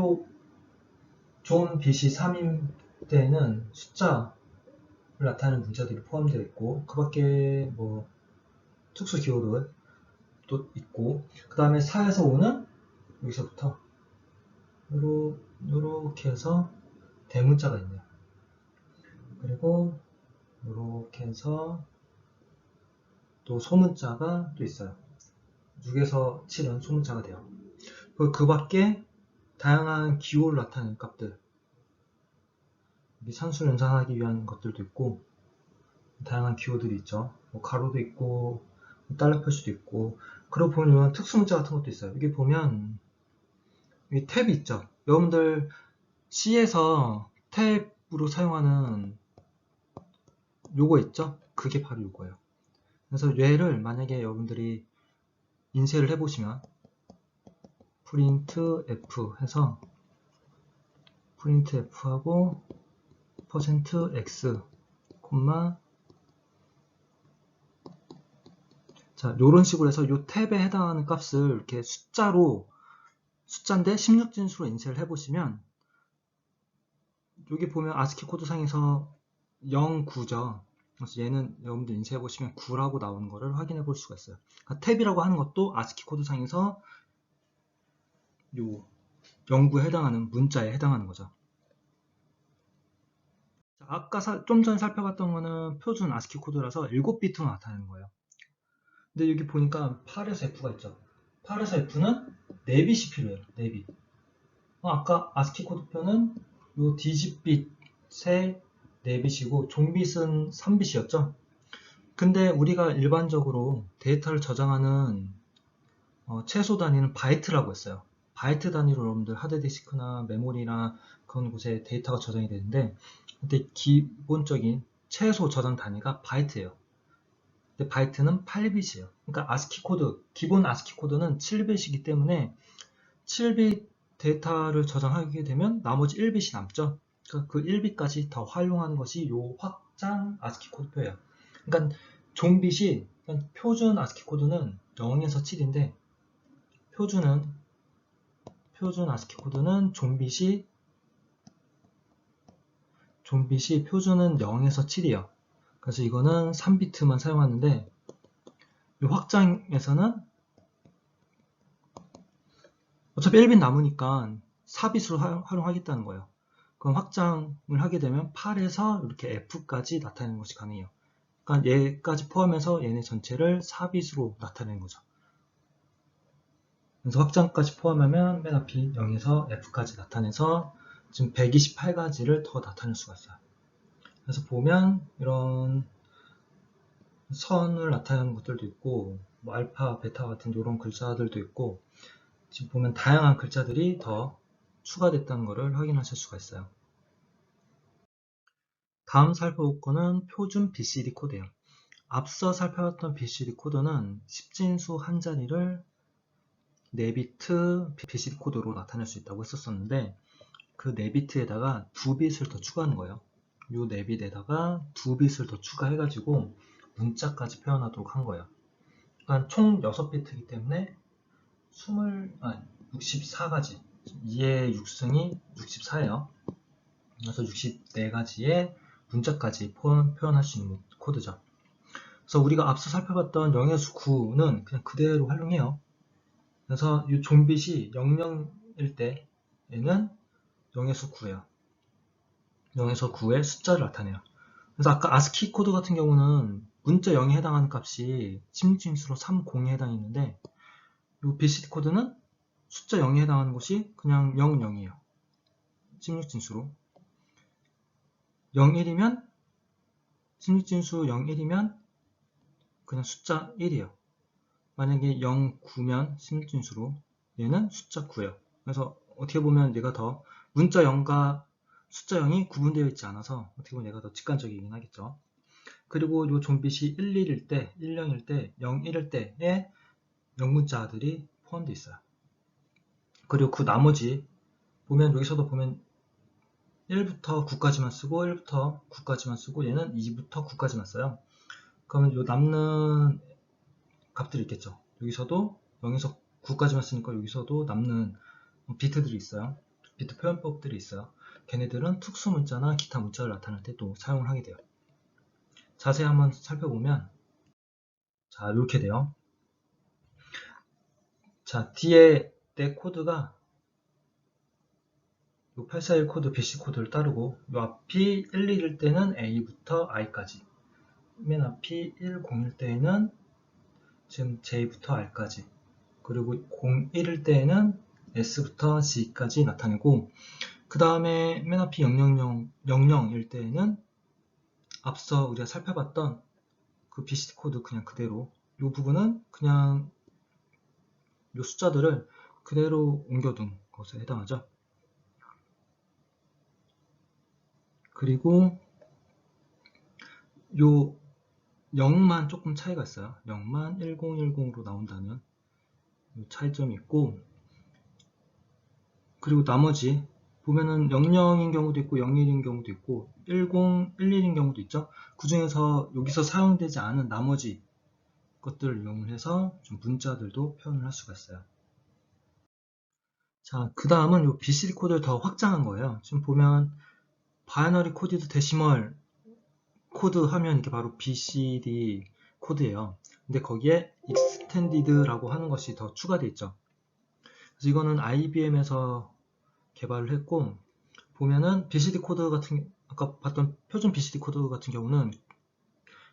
존 빛이 3인 때에는 숫자를 나타내는 문자들이 포함되어 있고, 그 밖에 뭐 특수 기호도 또 있고, 그 다음에 4에서 5는 여기서부터 요렇게 해서 대문자가 있네요. 그리고 요렇게 해서 또 소문자가 또 있어요. 6에서 7은 소문자가 돼요. 그 밖에 다양한 기호를 나타내는 값들, 산수를 연산하기 위한 것들도 있고, 다양한 기호들이 있죠. 뭐 가로도 있고, 달러 표시도 있고, 그러고 보면 특수문자 같은 것도 있어요. 이게 보면 이 탭이 있죠. 여러분들 C에서 탭으로 사용하는 요거 있죠? 그게 바로 요거예요. 그래서 얘를 만약에 여러분들이 인쇄를 해보시면 프린트 F 해서 프린트 F하고 %x 콤마, 자, 요런 식으로 해서 요 탭에 해당하는 값을 이렇게 숫자인데 16진수로 인쇄를 해보시면, 여기 보면 아스키 코드 상에서 0, 9죠. 그래서 얘는 여러분들 인쇄해보시면 9라고 나오는 거를 확인해 볼 수가 있어요. 그러니까 탭이라고 하는 것도 아스키 코드 상에서 요 0, 9에 해당하는 문자에 해당하는 거죠. 자, 아까 좀 전에 살펴봤던 거는 표준 아스키 코드라서 7비트로 나타내는 거예요. 근데 여기 보니까 8에서 F가 있죠. 8에서 F는 4빛이 필요해요. 4빛. 아까 아스키 코드표는 요 디짓빛의 4빛이고 종빛은 3빛이었죠. 근데 우리가 일반적으로 데이터를 저장하는 최소 단위는 바이트라고 했어요. 바이트 단위로 여러분들 하드디스크나 메모리나 그런 곳에 데이터가 저장이 되는데, 근데 기본적인 최소 저장 단위가 바이트예요. 근데 바이트는 8빛이에요. 그러니까 아스키 코드, 기본 아스키 코드는 7빛이기 때문에 7빛 데이터를 저장하게 되면 나머지 1빛이 남죠. 그러니까 그 1빛까지 더 활용하는 것이 요 확장 아스키 코드표예요. 그러니까 존빗이, 표준 아스키 코드는 0에서 7인데 표준 아스키 코드는 존빗이 표준은 0에서 7이에요. 그래서 이거는 3비트만 사용하는데, 이 확장에서는 어차피 1빛 남으니까 4빛으로 활용하겠다는 거예요. 그럼 확장을 하게 되면 8에서 이렇게 F까지 나타내는 것이 가능해요. 그러니까 얘까지 포함해서 얘네 전체를 4빛으로 나타내는 거죠. 그래서 확장까지 포함하면 맨 앞이 0에서 F까지 나타내서 지금 128가지를 더 나타낼 수가 있어요. 그래서 보면 이런 선을 나타내는 것들도 있고, 뭐 알파, 베타 같은 이런 글자들도 있고, 지금 보면 다양한 글자들이 더 추가됐다는 것을 확인하실 수가 있어요. 다음 살펴볼 거는 표준 BCD 코드예요. 앞서 살펴봤던 BCD 코드는 10진수 한 자리를 4비트 BCD 코드로 나타낼 수 있다고 했었는데, 그 4비트에다가 2빛을 더 추가하는 거예요. 이 4빛에다가 2빛을 더 추가해가지고 문자까지 표현하도록 한 거예요. 그러니까 총 6비트이기 때문에 64가지, 2의 6승이 64예요. 그래서 64가지의 문자까지 표현할 수 있는 코드죠. 그래서 우리가 앞서 살펴봤던 0에서 9는 그냥 그대로 활용해요. 그래서 이 존빗이 00일 때에는 0에서 9예요. 0에서 9의 숫자를 나타내요. 그래서 아까 ASCII 코드 같은 경우는 문자 0에 해당하는 값이 16진수로 30에 해당했는데 이 BCD 코드는 숫자 0에 해당하는 것이 그냥 00이에요. 16진수로 01이면 16진수 01이면 그냥 숫자 1이에요. 만약에 09면 16진수로 얘는 숫자 9예요. 그래서 어떻게 보면 얘가 더 문자 0과 숫자 0이 구분되어 있지 않아서 어떻게 보면 얘가 더 직관적이긴 하겠죠. 그리고 이 존빗이 11일 때, 10일 때, 01일 때에 영문자들이 포함되어 있어요. 그리고 그 나머지 보면 여기서도 보면 1부터 9까지만 쓰고 1부터 9까지만 쓰고 얘는 2부터 9까지만 써요. 그러면 요 남는 값들이 있겠죠. 여기서도 0에서 9까지만 쓰니까 여기서도 남는 비트들이 있어요. 비트 표현법들이 있어요. 걔네들은 특수 문자나 기타 문자를 나타낼 때 또 사용을 하게 돼요. 자세히 한번 살펴보면 자 이렇게 돼요. 자 뒤에 내 코드가 요 841 코드 BC 코드를 따르고 요 앞이 1일일 때는 A부터 I까지 맨 앞이 101일 때에는 지금 J부터 R까지 그리고 01일 때에는 S부터 G까지 나타내고 그 다음에 맨 앞이 00일 때에는 앞서 우리가 살펴봤던 그 BCD 코드 그냥 그대로 이 부분은 그냥 이 숫자들을 그대로 옮겨둔 것에 해당하죠. 그리고 요 0만 조금 차이가 있어요. 0만 1010으로 나온다는 차이점이 있고 그리고 나머지 보면은 00인 경우도 있고 01인 경우도 있고 10, 11인 경우도 있죠. 그 중에서 여기서 사용되지 않은 나머지 것들을 이용을 해서 좀 문자들도 표현을 할 수가 있어요. 자, 그 다음은 요 BCD 코드를 더 확장한 거예요. 지금 보면 바이너리 코디드 데시멀 코드 하면 이게 바로 BCD 코드예요. 근데 거기에 extended라고 하는 것이 더 추가되어 있죠. 그래서 이거는 IBM에서 개발을 했고 보면은 BCD 코드 같은 아까 봤던 표준 BCD 코드 같은 경우는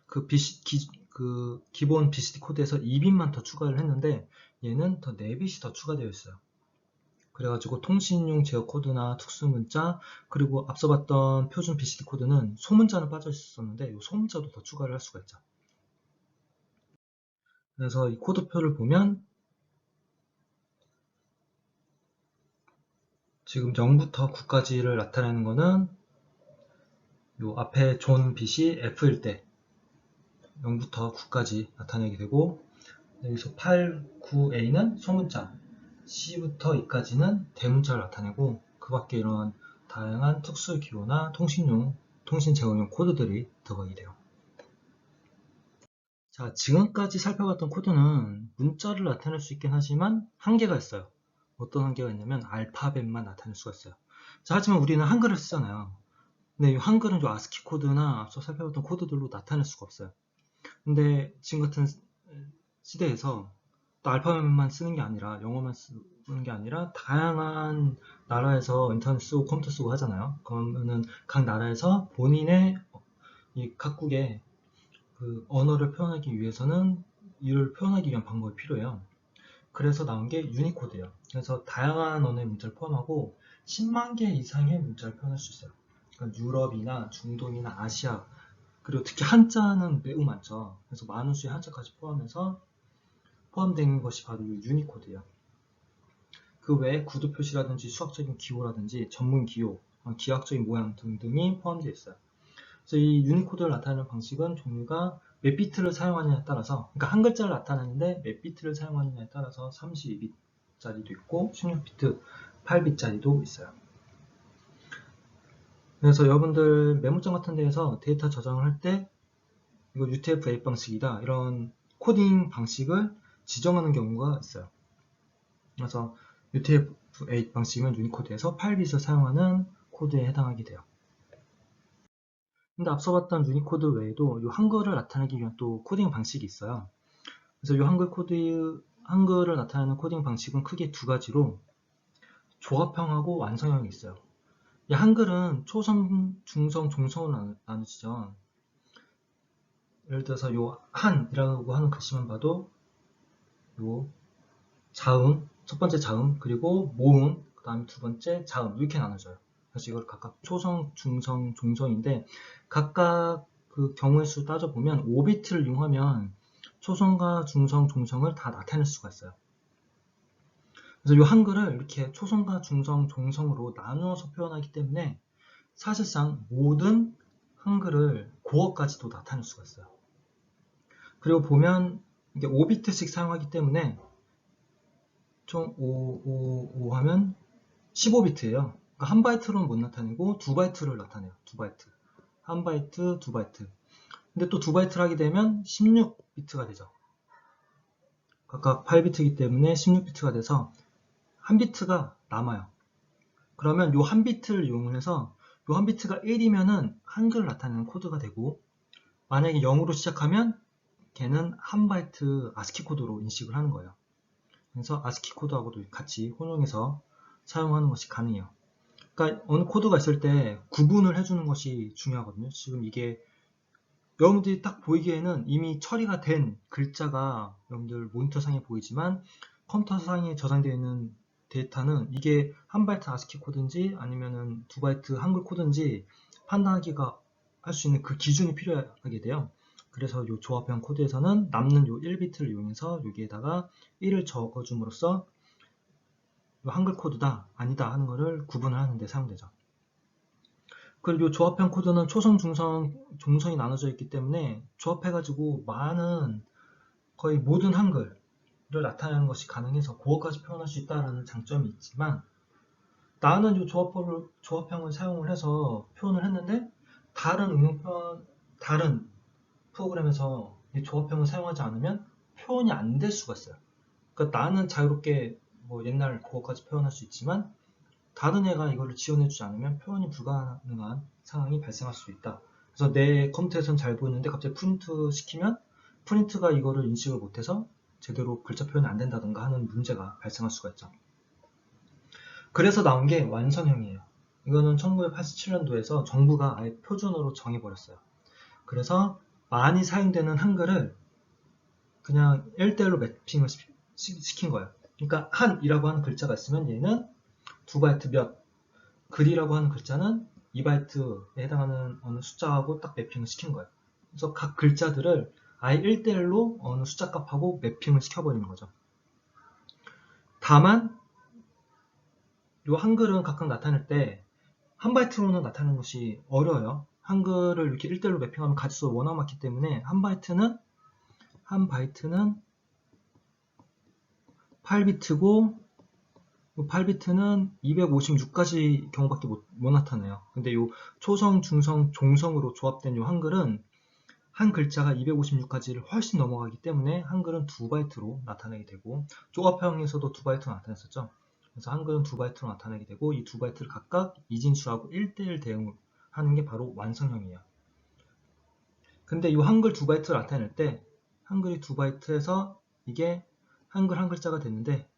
그 기본 BCD 코드에서 2빗만 더 추가를 했는데 얘는 더 4빗이 더 추가되어 있어요. 그래가지고 통신용 제어 코드나 특수문자 그리고 앞서 봤던 표준 BCD 코드는 소문자는 빠져 있었는데 이 소문자도 더 추가를 할 수가 있죠. 그래서 이 코드표를 보면 지금 0부터 9까지를 나타내는 거는 이 앞에 존 빛이 F일 때 0부터 9까지 나타내게 되고 여기서 8, 9A는 소문자 C부터 E까지는 대문자를 나타내고 그 밖에 이런 다양한 특수 기호나 통신용, 통신 제어용 코드들이 들어가게 돼요. 자, 지금까지 살펴봤던 코드는 문자를 나타낼 수 있긴 하지만 한계가 있어요. 어떤 한계가 있냐면 알파벳만 나타낼 수가 있어요. 자, 하지만 우리는 한글을 쓰잖아요. 근데 이 한글은 좀 아스키 코드나 앞서 살펴봤던 코드들로 나타낼 수가 없어요. 근데 지금 같은 시대에서 또 알파벳만 쓰는 게 아니라 영어만 쓰는 게 아니라 다양한 나라에서 인터넷 쓰고 컴퓨터 쓰고 하잖아요. 그러면은 각 나라에서 본인의 이 각국의 그 언어를 표현하기 위해서는 이를 표현하기 위한 방법이 필요해요. 그래서 나온 게 유니코드예요. 그래서 다양한 언어의 문자를 포함하고 10만 개 이상의 문자를 표현할 수 있어요. 그러니까 유럽이나 중동이나 아시아 그리고 특히 한자는 매우 많죠. 그래서 많은 수의 한자까지 포함해서 포함된 것이 바로 유니코드예요. 그 외에 구두 표시라든지 수학적인 기호라든지 전문 기호, 기하학적인 모양 등등이 포함되어 있어요. 그래서 이 유니코드를 나타내는 방식은 종류가 몇 비트를 사용하느냐에 따라서 그러니까 한 글자를 나타내는데 몇 비트를 사용하느냐에 따라서 32비트짜리도 있고 16비트, 8비트짜리도 있어요. 그래서 여러분들 메모장 같은 데에서 데이터 저장을 할 때 이거 UTF-8 방식이다 이런 코딩 방식을 지정하는 경우가 있어요. 그래서 UTF-8 방식은 유니코드에서 8빗을 사용하는 코드에 해당하게 돼요. 근데 앞서 봤던 유니코드 외에도 이 한글을 나타내기 위한 또 코딩 방식이 있어요. 그래서 이 한글 코드 한글을 나타내는 코딩 방식은 크게 두 가지로 조합형하고 완성형이 있어요. 이 한글은 초성, 중성, 종성으로 나누지죠. 예를 들어서 요 한이라고 하는 글씨만 봐도 요 자음, 첫 번째 자음, 그리고 모음, 그 다음에 두 번째 자음 이렇게 나눠져요. 그래서 이걸 각각 초성, 중성, 종성인데 각각 그 경우의 수 따져보면 5비트를 이용하면 초성과 중성, 종성을 다 나타낼 수가 있어요. 그래서 이 한글을 이렇게 초성과 중성, 종성으로 나누어서 표현하기 때문에 사실상 모든 한글을 고어까지도 나타낼 수가 있어요. 그리고 보면 이게 5비트씩 사용하기 때문에 총 5 하면 15비트예요. 그러니까 한 바이트로는 못 나타내고 두 바이트를 나타내요. 두 바이트. 한 바이트, 두 바이트. 근데 또 두 바이트를 하게 되면 16비트가 되죠. 각각 8비트이기 때문에 16비트가 돼서 한 비트가 남아요. 그러면 요 한 비트를 이용을 해서 요 한 비트가 1이면은 한글을 나타내는 코드가 되고 만약에 0으로 시작하면 걔는 한 바이트 아스키 코드로 인식을 하는 거예요. 그래서 아스키 코드하고도 같이 혼용해서 사용하는 것이 가능해요. 그러니까 어느 코드가 있을 때 구분을 해주는 것이 중요하거든요. 지금 이게 여러분들이 딱 보이기에는 이미 처리가 된 글자가 여러분들 모니터상에 보이지만 컴퓨터상에 저장되어 있는 데이터는 이게 한 바이트 아스키 코드인지 아니면은 두 바이트 한글 코드인지 판단하기가 할 수 있는 그 기준이 필요하게 돼요. 그래서 이 조합형 코드에서는 남는 이 1비트를 이용해서 여기에다가 1을 적어줌으로써 한글 코드다 아니다 하는 것을 구분을 하는 데 사용되죠. 그리고 이 조합형 코드는 초성, 중성, 종성이 나눠져 있기 때문에 조합해가지고 많은 거의 모든 한글을 나타내는 것이 가능해서 고어까지 표현할 수 있다는 장점이 있지만 나는 이 조합형을 사용을 해서 표현을 했는데 다른 프로그램에서 이 조합형을 사용하지 않으면 표현이 안 될 수가 있어요. 그러니까 나는 자유롭게 뭐 옛날 고어까지 표현할 수 있지만 다른 애가 이거를 지원해주지 않으면 표현이 불가능한 상황이 발생할 수 있다. 그래서 내 컴퓨터에서는 잘 보이는데 갑자기 프린트 시키면 프린트가 이거를 인식을 못해서 제대로 글자 표현이 안 된다던가 하는 문제가 발생할 수가 있죠. 그래서 나온 게 완성형이에요. 이거는 1987년도에서 정부가 아예 표준어로 정해버렸어요. 그래서 많이 사용되는 한글을 그냥 1대1로 매핑을 시킨 거예요. 그러니까 한이라고 하는 글자가 있으면 얘는 2바이트 몇, 글이라고 하는 글자는 2바이트에 해당하는 어느 숫자하고 딱 매핑을 시킨 거예요. 그래서 각 글자들을 아예 1대1로 어느 숫자 값하고 매핑을 시켜버리는 거죠. 다만 이 한글은 각각 나타낼 때 한 바이트로는 나타내는 것이 어려워요. 한글을 이렇게 1대1로 매핑하면 가지수가 워낙 많기 때문에 한 바이트는 8비트고 8비트는 256가지 경우밖에 못 나타내요. 근데 이 초성, 중성, 종성으로 조합된 이 한글은 한 글자가 256가지를 훨씬 넘어가기 때문에 한글은 2바이트로 나타내게 되고 조합형에서도 2바이트로 나타냈었죠. 그래서 한글은 2바이트로 나타내게 되고 이 2바이트를 각각 이진수하고 1대1 대응하는 게 바로 완성형이에요. 근데 이 한글 2바이트를 나타낼 때 한글이 2바이트에서 이게 한글 한 글자가 됐는데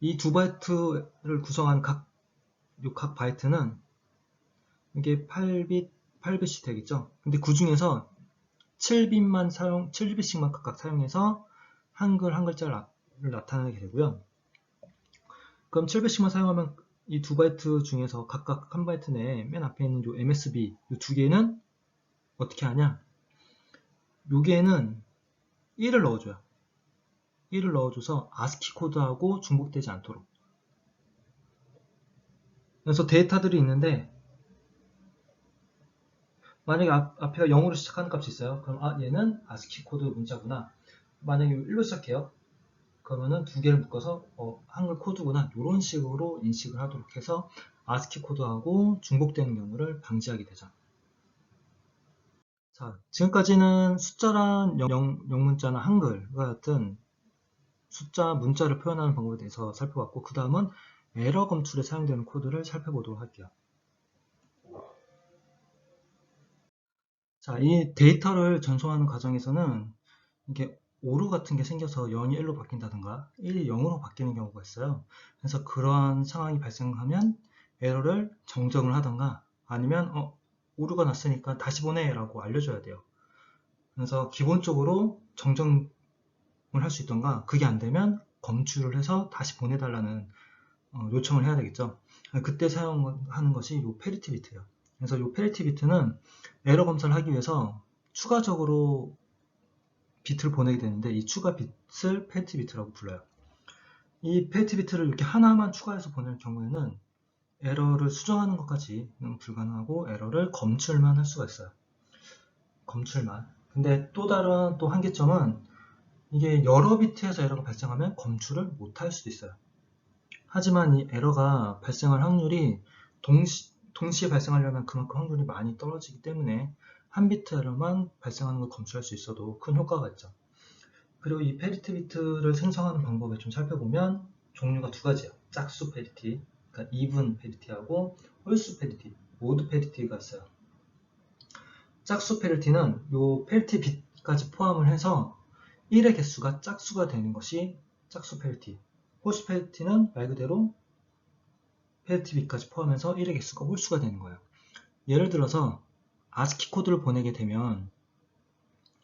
이 2바이트를 구성한 각 바이트는 이게 8빛이 되겠죠. 근데 그 중에서 7빛씩만 각각 사용해서 한글 한 글자를 나타내게 되고요. 그럼 7빛씩만 사용하면 이 2바이트 중에서 각각 한 바이트 내에 맨 앞에 있는 요 MSB 이 두 개는 어떻게 하냐? 여기에는 1을 넣어줘요. 1을 넣어줘서 아스키 코드하고 중복되지 않도록. 그래서 데이터들이 있는데 만약에 앞에가 0으로 시작하는 값이 있어요. 그럼 얘는 아스키 코드 문자구나. 만약에 1로 시작해요. 그러면은 두 개를 묶어서 한글 코드구나 이런 식으로 인식을 하도록 해서 아스키 코드하고 중복되는 경우를 방지하게 되죠. 자, 지금까지는 숫자란 영문자나 한글과 같은 숫자, 문자를 표현하는 방법에 대해서 살펴봤고 그 다음은 에러 검출에 사용되는 코드를 살펴보도록 할게요. 자, 이 데이터를 전송하는 과정에서는 이게 오류 같은 게 생겨서 0이 1로 바뀐다든가 1이 0으로 바뀌는 경우가 있어요. 그래서 그런 상황이 발생하면 에러를 정정을 하던가 아니면 오류가 났으니까 다시 보내 라고 알려줘야 돼요. 그래서 기본적으로 정정을 할 수 있던가 그게 안 되면 검출을 해서 다시 보내달라는 요청을 해야 되겠죠. 그때 사용하는 것이 요 페리티 비트예요. 그래서 요 페리티 비트는 에러 검사를 하기 위해서 추가적으로 비트를 보내게 되는데 이 추가 비트를 페리티 비트라고 불러요. 이 페리티 비트를 이렇게 하나만 추가해서 보낼 경우에는 에러를 수정하는 것까지는 불가능하고 에러를 검출만 할 수가 있어요. 검출만. 근데 또 다른 또 한계점은 이게 여러 비트에서 에러가 발생하면 검출을 못할 수도 있어요. 하지만 이 에러가 발생할 확률이 동시에 발생하려면 그만큼 확률이 많이 떨어지기 때문에 한 비트 에러만 발생하는 걸 검출할 수 있어도 큰 효과가 있죠. 그리고 이 페리티 비트를 생성하는 방법을 좀 살펴보면 종류가 두 가지예요. 짝수 페리티, 그러니까 이분 페리티하고 홀수 페리티, 모드 페리티가 있어요. 짝수 페리티는 이 페리티 bit까지 포함을 해서 1의 개수가 짝수가 되는 것이 짝수 페리티. 홀수 페리티는 말 그대로 페리티 bit까지 포함해서 1의 개수가 홀수가 되는 거예요. 예를 들어서 아스키 코드를 보내게 되면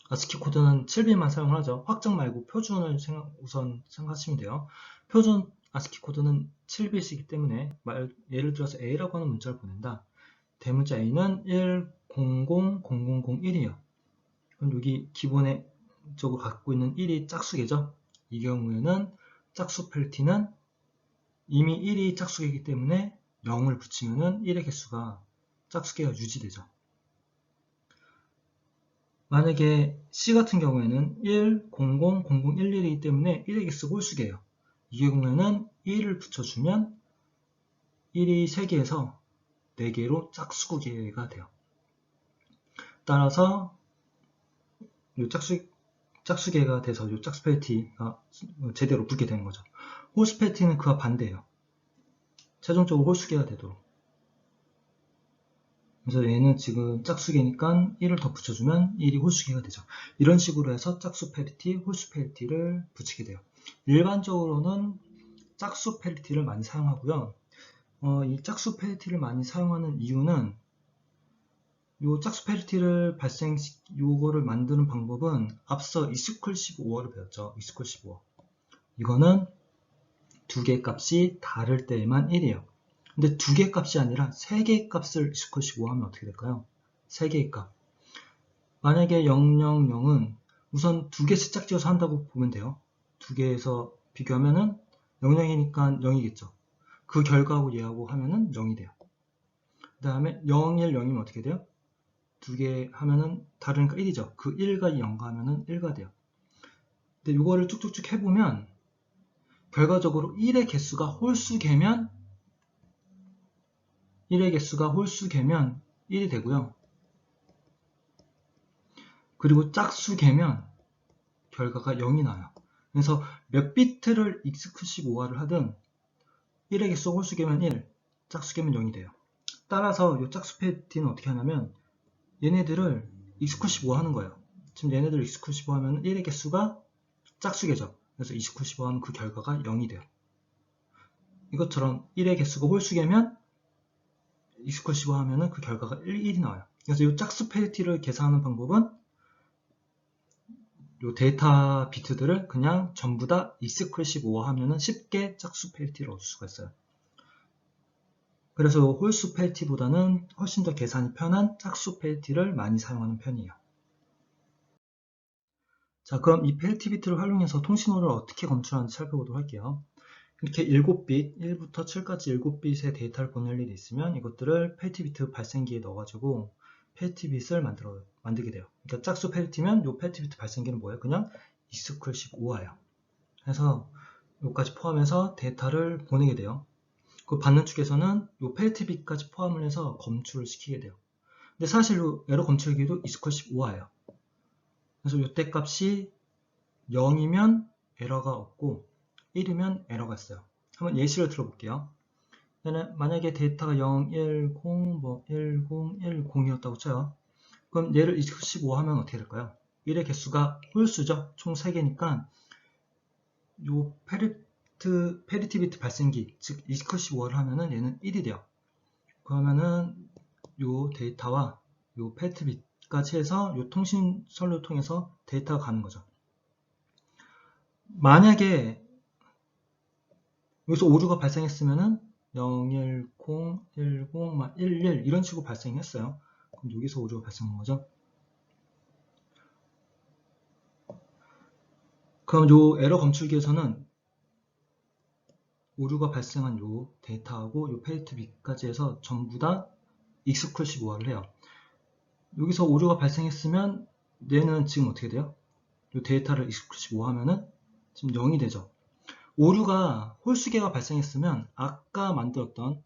아스키 코드는 7bit만 사용을 하죠. 확장 말고 표준을 우선 생각하시면 돼요. 표준 아스키 코드는 7bit이기 때문에 예를 들어서 A라고 하는 문자를 보낸다. 대문자 A는 1000001이에요. 그럼 여기 기본에 쪽으로 갖고 있는 1이 짝수계죠. 이 경우에는 짝수 페리티는 이미 1이 짝수계이기 때문에 0을 붙이면은 1의 개수가 짝수계가 유지되죠. 만약에 C 같은 경우에는 1, 00, 0011이기 때문에 1의 개수가 홀수계예요. 이 경우에는 1을 붙여주면 1이 3개에서 4개로 짝수계가 돼요. 따라서 이 짝수계가 돼서 이 짝수 페리티가 제대로 붙게 되는 거죠. 홀수 페리티는 그와 반대예요. 최종적으로 홀수계가 되도록. 그래서 얘는 지금 짝수계니까 1을 더 붙여주면 1이 홀수계가 되죠. 이런 식으로 해서 짝수 페리티, 홀수 페리티를 붙이게 돼요. 일반적으로는 짝수 페리티를 많이 사용하고요. 이 짝수 페리티를 많이 사용하는 이유는 이 짝수 페리티를 요거를 만드는 방법은 앞서 이스쿨 15어를 배웠죠. 이스쿨 15어. 이거는 두 개의 값이 다를 때에만 1이에요. 근데 두 개의 값이 아니라 세 개의 값을 이스쿨 15 하면 어떻게 될까요? 세 개의 값. 만약에 000은 우선 두 개씩 짝지어서 한다고 보면 돼요. 두 개에서 비교하면은 00이니까 0이겠죠. 그 결과하고 얘하고 하면은 0이 돼요. 그 다음에 0, 1, 0이면 어떻게 돼요? 두 개 하면은 다르니까 1이죠. 그 1과 0과 하면은 1가 돼요. 근데 이거를 쭉쭉쭉 해보면 결과적으로 1의 개수가 홀수계면 1이 되고요. 그리고 짝수계면 결과가 0이 나와요. 그래서 몇 비트를 익스큐시브5화를 하든 1의 개수가 홀수계면 1, 짝수계면 0이 돼요. 따라서 이 짝수 페리티는 어떻게 하냐면 얘네들을 익스큐시브5 하는 거예요. 지금 얘네들을 익스큐시브 하면 1의 개수가 짝수계죠. 그래서 익스큐시브 하면 그 결과가 0이 돼요. 이것처럼 1의 개수가 홀수계면 익스큐시브 하면 그 결과가 1이 나와요. 그래서 이 짝수 페리티를 계산하는 방법은 이 데이터 비트들을 그냥 전부 다 익스큐시브 하면은 쉽게 짝수 페리티를 얻을 수가 있어요. 그래서 홀수 페리티보다는 훨씬 더 계산이 편한 짝수 페리티를 많이 사용하는 편이에요. 자, 그럼 이 페리티 비트를 활용해서 통신호를 어떻게 검출하는지 살펴보도록 할게요. 이렇게 7빛, 1부터 7까지 7빛의 데이터를 보낼 일이 있으면 이것들을 페리티 비트 발생기에 넣어가지고 페리티 빛을 만들게 돼요. 그러니까 짝수 페리티면 이 페리티 비트 발생기는 뭐예요? 그냥 익스큐시브5화예요. 그래서 여기까지 포함해서 데이터를 보내게 돼요. 그 받는 측에서는 이 페리티 빛까지 포함을 해서 검출을 시키게 돼요. 근데 사실 이 에러 검출기도 익스큐시브5화예요. 그래서 이때 값이 0이면 에러가 없고 1이면 에러가 있어요. 한번 예시를 들어볼게요. 만약에 데이터가 0, 1, 0, 10, 10, 10이었다고 쳐요. 그럼 얘를 25 하면 어떻게 될까요? 1의 개수가 홀수죠. 총 3개니까 요 페리티 비트 발생기, 즉 20컷15를 하면은 얘는 1이 돼요. 그러면은 요 데이터와 요 페리티 비트까지 해서 요 통신선로 통해서 데이터가 가는 거죠. 만약에 여기서 오류가 발생했으면은 010, 10, 11 이런 식으로 발생했어요. 그럼 여기서 오류가 발생한 거죠. 그럼 요 에러 검출기에서는 오류가 발생한 요 데이터하고 요 페리티 빗까지 해서 전부 다 익스클 15화를 해요. 여기서 오류가 발생했으면 얘는 지금 어떻게 돼요? 요 데이터를 익스클 15 하면은 지금 0이 되죠. 오류가 홀수계가 발생했으면 아까 만들었던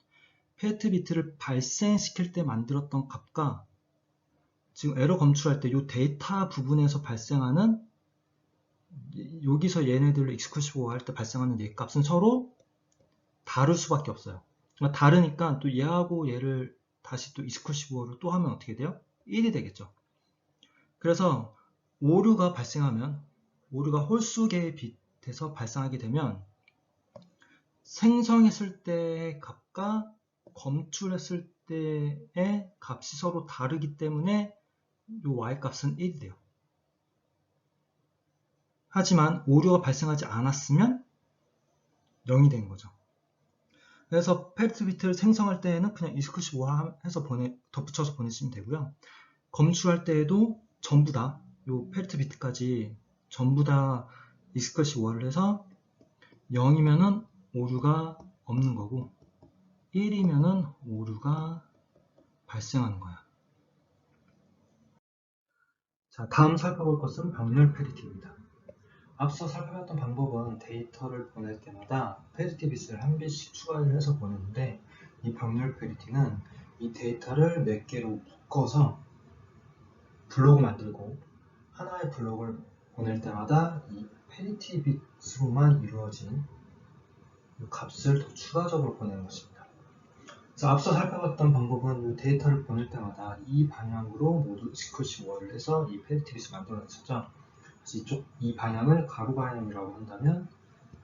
페리티 비트를 발생시킬 때 만들었던 값과 지금 에러 검출할 때 요 데이터 부분에서 발생하는 여기서 얘네들로 익스클 15 할 때 발생하는 얘 값은 서로 다를 수밖에 없어요. 그러니까 다르니까 또 얘하고 얘를 다시 또 익스클 15를 또 하면 어떻게 돼요? 1이 되겠죠. 그래서 오류가 발생하면 오류가 홀수계의 빛에서 발생하게 되면 생성했을 때의 값과 검출했을 때의 값이 서로 다르기 때문에 이 y값은 1이 돼요. 하지만 오류가 발생하지 않았으면 0이 된 거죠. 그래서 페리티 비트를 생성할 때에는 그냥 익스클15 해서 덧붙여서 보내시면 되고요. 검출할 때에도 전부 다 요 페리티 비트까지 전부 다 익스클15를 해서 0이면은 오류가 없는 거고 1이면은 오류가 발생하는 거야. 자, 다음 살펴볼 것은 병렬 페리티입니다. 앞서 살펴봤던 방법은 데이터를 보낼 때마다 페리티 빗을 한 bit씩 추가를 해서 보내는데 이 병렬 페리티는 이 데이터를 몇 개로 묶어서 블록을 만들고 하나의 블록을 보낼 때마다 이 페리티 빗으로만 이루어진 이 값을 더 추가적으로 보내는 것입니다. 그래서 앞서 살펴봤던 방법은 이 데이터를 보낼 때마다 이 방향으로 모두 익스클15를 해서 이 페리티 빗을 만들어냈었죠. 그래서 이 방향을 가로 방향이라고 한다면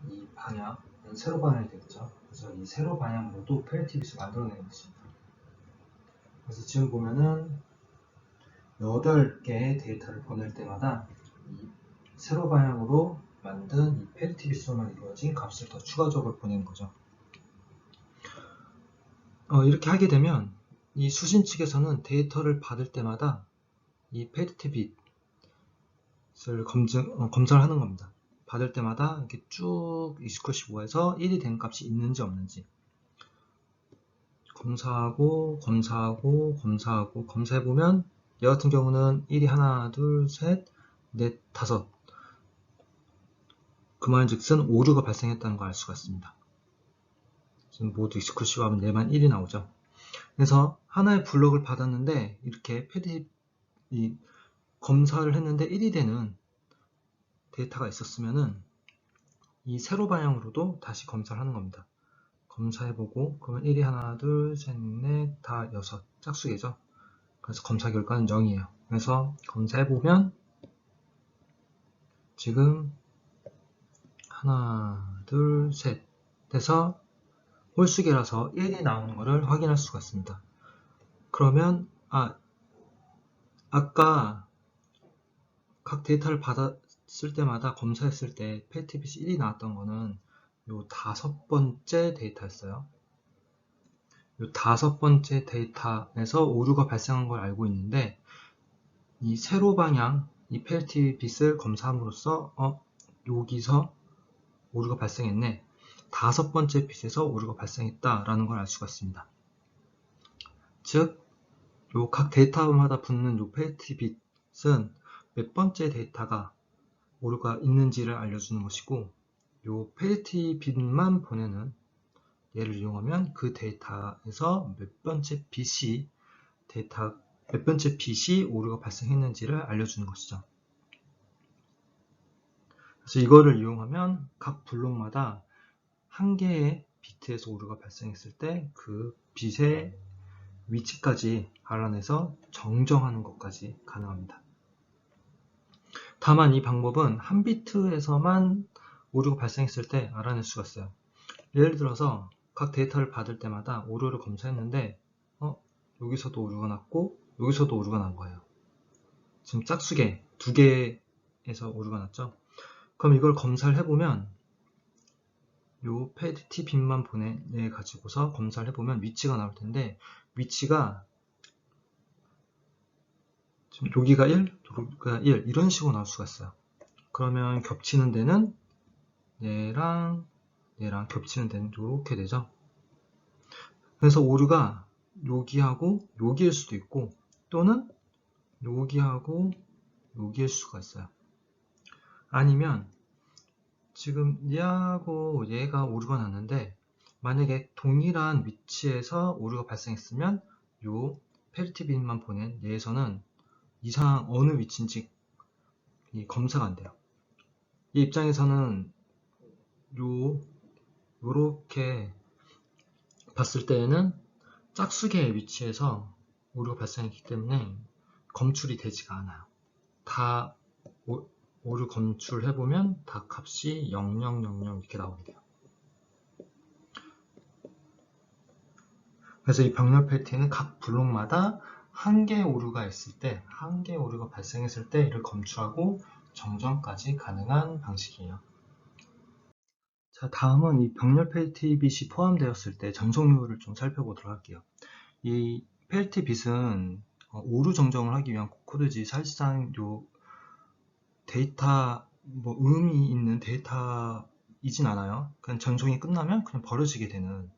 이 방향은 세로 방향이 되겠죠. 그래서 이 세로 방향으로도 페리티 빗을 만들어내는 것입니다. 그래서 지금 보면은 8개의 데이터를 보낼 때마다 이 세로 방향으로 만든 이 페리티 빗으로만 이루어진 값을 더 추가적으로 보내는 거죠. 이렇게 하게 되면 이 수신 측에서는 데이터를 받을 때마다 이 페리티 빗을 검사를 하는 겁니다. 받을 때마다 이렇게 쭉 익스클15에서 1이 된 값이 있는지 없는지 검사하고 검사해보면 얘 같은 경우는 1이 하나, 둘, 셋, 넷, 다섯 그 말인즉슨 오류가 발생했다는 걸 알 수가 있습니다. 지금 모두 익스클15 하면 얘만 1이 나오죠. 그래서 하나의 블록을 받았는데 이렇게 검사를 했는데 1이 되는 데이터가 있었으면은 이 세로 방향으로도 다시 검사를 하는 겁니다. 검사해보고 그러면 1이 하나, 둘, 셋, 넷, 다 6 짝수개죠. 그래서 검사 결과는 0이에요. 그래서 검사해보면 지금 하나, 둘, 셋 해서 홀수계라서 1이 나오는 것을 확인할 수가 있습니다. 그러면 아까 각 데이터를 받았을 때마다 검사했을 때 페리티 빗이 1이 나왔던 거는 요 5번째 데이터였어요. 요 5번째 데이터에서 오류가 발생한 걸 알고 있는데 이 세로 방향 이 페리티 빗을 검사함으로써 여기서 오류가 발생했네. 5번째 빗에서 오류가 발생했다 라는 걸 알 수가 있습니다. 즉, 요 각 데이터마다 붙는 요 페리티 빗은 몇 번째 데이터가 오류가 있는지를 알려주는 것이고 요 페리티 빗만 보내는 얘를 이용하면 그 데이터에서 몇 번째 빗이 오류가 발생했는지를 알려주는 것이죠. 그래서 이거를 이용하면 각 블록마다 한 개의 비트에서 오류가 발생했을 때 그 빗의 위치까지 알아내서 정정하는 것까지 가능합니다. 다만 이 방법은 한 비트에서만 오류가 발생했을 때 알아낼 수가 있어요. 예를 들어서 각 데이터를 받을 때마다 오류를 검사했는데 여기서도 오류가 났고 여기서도 오류가 난 거예요. 지금 짝수개 두 개에서 오류가 났죠. 그럼 이걸 검사를 해보면 요 페티 빈만 보내 가지고서 검사를 해보면 위치가 나올 텐데, 위치가 지금 여기가 1, 여기가 1 이런 식으로 나올 수가 있어요. 그러면 겹치는 데는 얘랑 얘랑 겹치는 데는 이렇게 되죠. 그래서 오류가 여기하고 여기일 수도 있고 또는 여기하고 여기일 수가 있어요. 아니면 지금 얘하고 얘가 오류가 났는데 만약에 동일한 위치에서 오류가 발생했으면 요 페리티 빈만 보낸 얘에서는 이상 어느 위치인지 검사가 안 돼요. 이 입장에서는 요렇게 봤을 때에는 짝수개의 위치에서 오류가 발생했기 때문에 검출이 되지가 않아요. 다 오류 검출해보면 다 값이 0000 이렇게 나오게 돼요. 그래서 이 병렬 페티는 각 블록마다 한 개의 오류가 있을 때, 한 개의 오류가 발생했을 때 이를 검출하고 정정까지 가능한 방식이에요. 자, 다음은 이 병렬 페티 bit이 포함되었을 때 전송률을 좀 살펴보도록 할게요. 이 페티 bit은 오류 정정을 하기 위한 코드지 사실상 요 데이터 의미 있는 데이터이진 않아요. 그냥 전송이 끝나면 그냥 버려지게 되는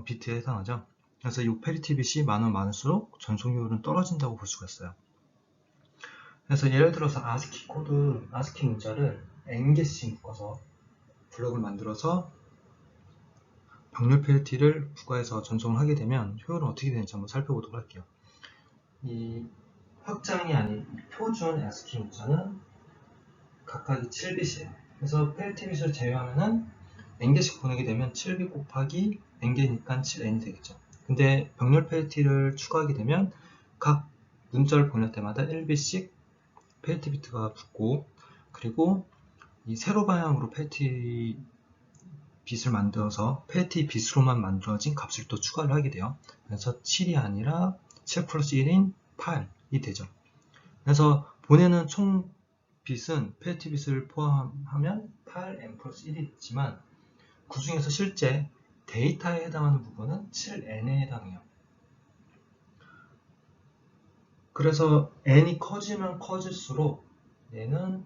비트에 해당하죠. 그래서 이 페리티 bit이 많으면 많을수록 전송률은 떨어진다고 볼 수가 있어요. 그래서 예를 들어서 아스키 코드, 아스키 문자를 n개씩 묶어서 블록을 만들어서 병렬 페리티를 부과해서 전송을 하게 되면 효율은 어떻게 되는지 한번 살펴보도록 할게요. 이 확장이 아닌 표준 ASCII 문자는 각각이 7bit이에요. 그래서 페리티 bit을 제외하면은 n개씩 보내게 되면 7bit 곱하기 n개니까 7n이 되겠죠. 근데 병렬 페리티를 추가하게 되면 각 문자를 보낼 때마다 1bit씩 페리티 비트가 붙고, 그리고 이 세로 방향으로 페리티 bit을 만들어서 페리티 bit으로만 만들어진 값을 또 추가를 하게 돼요. 그래서 7이 아니라 7 플러스 1인 8이 되죠. 그래서 보내는 총 bit은 페리티 bit을 포함하면 8n 플러스 1이 있지만 그 중에서 실제 데이터에 해당하는 부분은 7n에 해당해요. 그래서 n이 커지면 커질수록 얘는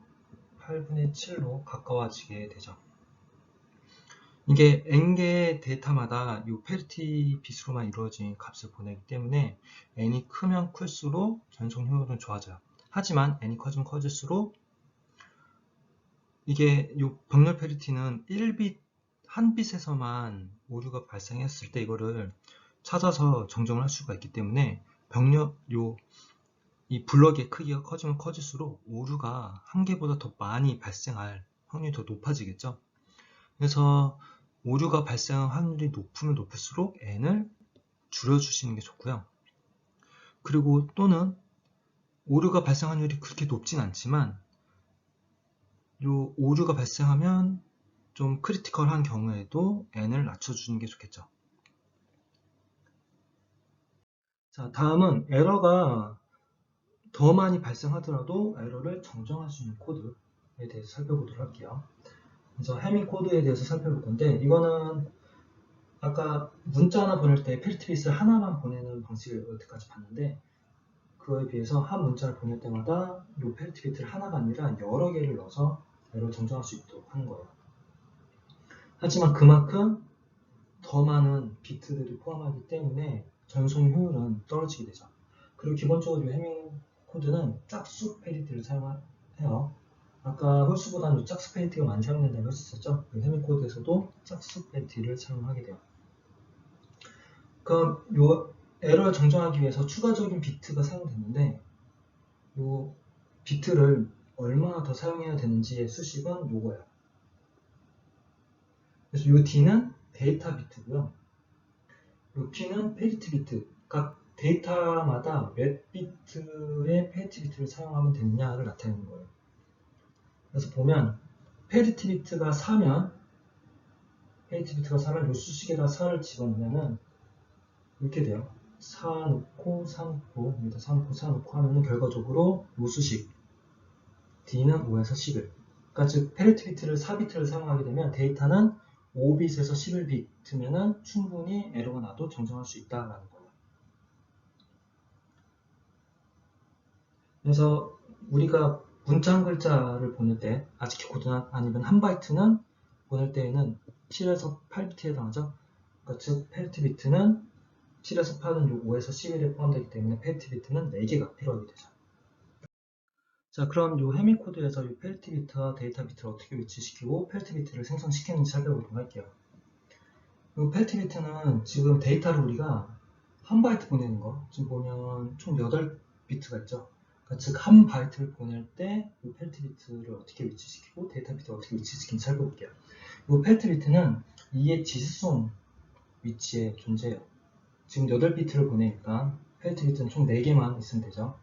8분의 7로 가까워지게 되죠. 이게 n개의 데이터마다 이 페리티 bit으로만 이루어진 값을 보내기 때문에 n이 크면 클수록 전송 효율은 좋아져요. 하지만 n이 커지면 커질수록 이게 이 병렬 페리티는 1bit, 한 bit에서만 오류가 발생했을 때 이거를 찾아서 정정을 할 수가 있기 때문에 이 블럭의 크기가 커지면 커질수록 오류가 한 개보다 더 많이 발생할 확률이 더 높아지겠죠. 그래서 오류가 발생할 확률이 높으면 높을수록 n을 줄여주시는 게 좋고요. 그리고 또는 오류가 발생 확률이 그렇게 높진 않지만 요 오류가 발생하면 좀 크리티컬한 경우에도 n을 낮춰주는 게 좋겠죠. 자, 다음은 에러가 더 많이 발생하더라도 에러를 정정할 수 있는 코드에 대해서 살펴보도록 할게요. 그래서 해밍 코드에 대해서 살펴볼 건데, 이거는 아까 문자 하나 보낼 때 페리티 bit을 하나만 보내는 방식을 여태까지 봤는데, 그거에 비해서 한 문자를 보낼 때마다 이 페리티 bit를 하나가 아니라 여러 개를 넣어서 에러를 정정할 수 있도록 하는 거예요. 하지만 그만큼 더 많은 비트들이 포함하기 때문에 전송 효율은 떨어지게 되죠. 그리고 기본적으로 이 해밍 코드는 짝수 페리티를 사용해요. 아까 홀수보다는 짝수 페리티가 많이 사용된다고 했었죠. 해밍 코드에서도 짝수 페리티를 사용하게 돼요. 그럼 이 에러를 정정하기 위해서 추가적인 비트가 사용됐는데 이 비트를 얼마나 더 사용해야 되는지의 수식은 요거예요. 그래서 이 D는 데이터 비트고요. 이 P는 페리티 비트, 각 데이터마다 몇 비트의 페리티 비트를 사용하면 되느냐를 나타내는 거예요. 그래서 보면 페리티 비트가 4면 요 수식에다 4를 집어넣으면 이렇게 돼요. 4 놓고 4 놓고 여기다 4 놓고 4 놓고 하면 결과적으로 요 수식 D는 5에서 11. 그러니까 즉 페리티 비트를 4비트를 사용하게 되면 데이터는 5빛에서 11비트면은 충분히 에러가 나도 정정할 수 있다라는 거예요. 그래서 우리가 문자 한 글자를 보낼 때 아스키 코드나 아니면 한 바이트는 보낼 때에는 7에서 8비트에 해당하죠. 그러니까 즉 페리티 비트는 7에서 8은 5에서 11에 포함되기 때문에 페리티 비트는 4개가 필요하게 되죠. 자, 그럼 이 해밍 코드에서 이 페리티 비트와 데이터 비트를 어떻게 위치시키고 페리티 비트를 생성시키는지 살펴보도록 할게요. 이 페리티 비트는 지금 데이터를 우리가 한 바이트 보내는 거, 지금 보면 총 8비트가 있죠. 그러니까 즉 한 바이트를 보낼 때 이 페리티 비트를 어떻게 위치시키고 데이터 비트를 어떻게 위치시키는지 살펴볼게요. 이 페리티 비트는 2의 지수성 위치에 존재해요. 지금 8비트를 보내니까 페리티 비트는 총 4개만 있으면 되죠.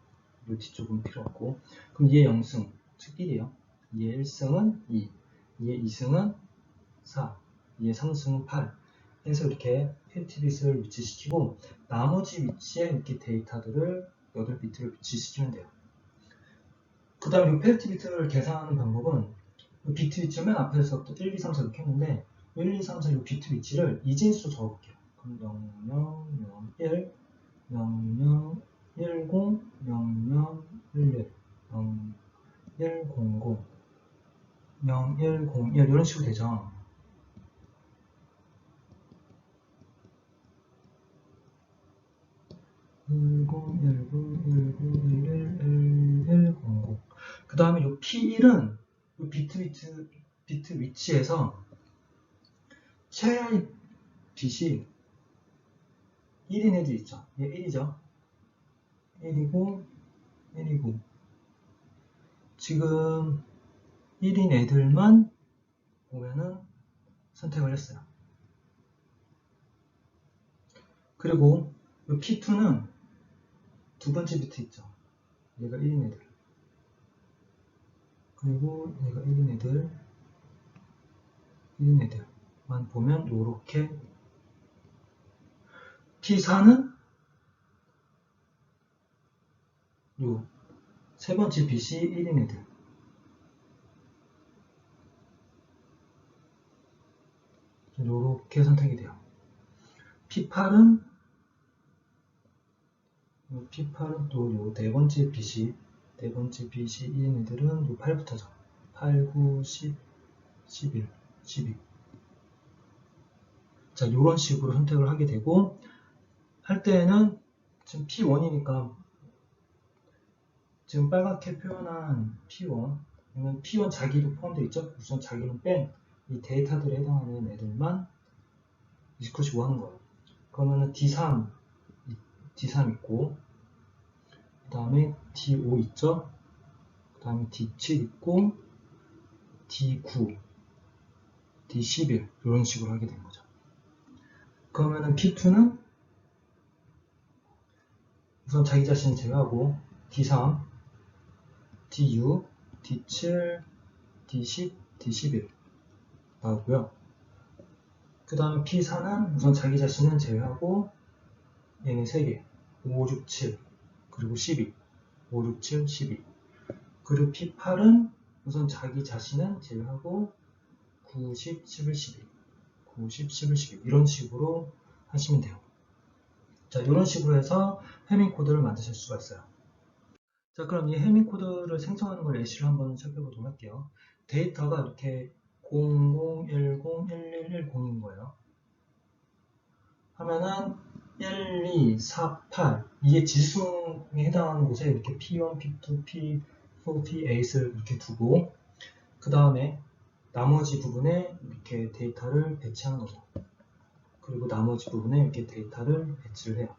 이 뒤쪽은 필요 없고. 그럼 2의 0승, 즉 1이에요. 2의 1승은 2, 2의 2승은 4, 2의 3승은 8. 해서 이렇게 페리티 비트를 위치시키고 나머지 위치에 이렇게 데이터들을 8비트를 위치시키면 돼요. 그 다음에 이 페리티 비트를 계산하는 방법은 비트 위치를 맨 앞에서부터 1, 2, 3, 4 이렇게 했는데 1, 2, 3, 4 이 비트 위치를 이진수로 적어볼게요. 그럼 0, 0, 0, 1, 0, 0, 10, 0, 0, 11, 0, 1, 0, 0, 0, 1, 0, 1 이런 식으로 되죠. 그 다음에 이 P1은 이 비트 위치에서 최하의 빛이 1인 애들 있죠. 얘 1이죠. 1이고 1이고 지금 1인 애들만 보면은 선택을 했어요. 그리고 이 P2는 두 번째 비트 있죠. 얘가 1인 애들. 그리고 얘가 1인 애들만 보면 요렇게 P4는 요 세 번째 빛이 1인 애들. 요렇게 선택이 돼요. P8은 또 요 네 번째 빛이 1인 애들은 요 8부터죠. 8, 9, 10, 11, 12. 자, 요런 식으로 선택을 하게 되고 할 때에는 지금 P1이니까 지금 빨갛게 표현한 P1 P1 자기도 포함되어 있죠. 우선 자기는 뺀 이 데이터들에 해당하는 애들만 이스크로시고 하는 거예요. 그러면은 D3 있고 그 다음에 D5 있죠. 그 다음에 D7 있고 D9 D11 이런 식으로 하게 된 거죠. 그러면은 P2는 우선 자기 자신을 제외하고 D3 D6 D7 D10 D11 나오고요. 그 다음에 P4는 우선 자기 자신은 제외하고 얘네 3개 5, 6, 7 그리고 12 5, 6, 7, 12 그리고 P8은 우선 자기 자신은 제외하고 9, 10, 11, 12 9, 10, 11, 12 이런 식으로 하시면 돼요. 자, 이런 식으로 해서 해밍 코드를 만드실 수가 있어요. 자, 그럼 이 해밍 코드를 생성하는 걸 예시를 한번 살펴보도록 할게요. 데이터가 이렇게 00101110인 거예요. 하면은 1, 2, 4, 8 이게 지수에 해당하는 곳에 이렇게 P1, P2, P4, P8을 이렇게 두고 그 다음에 나머지 부분에 이렇게 데이터를 배치하는 거죠. 그리고 나머지 부분에 이렇게 데이터를 배치를 해요.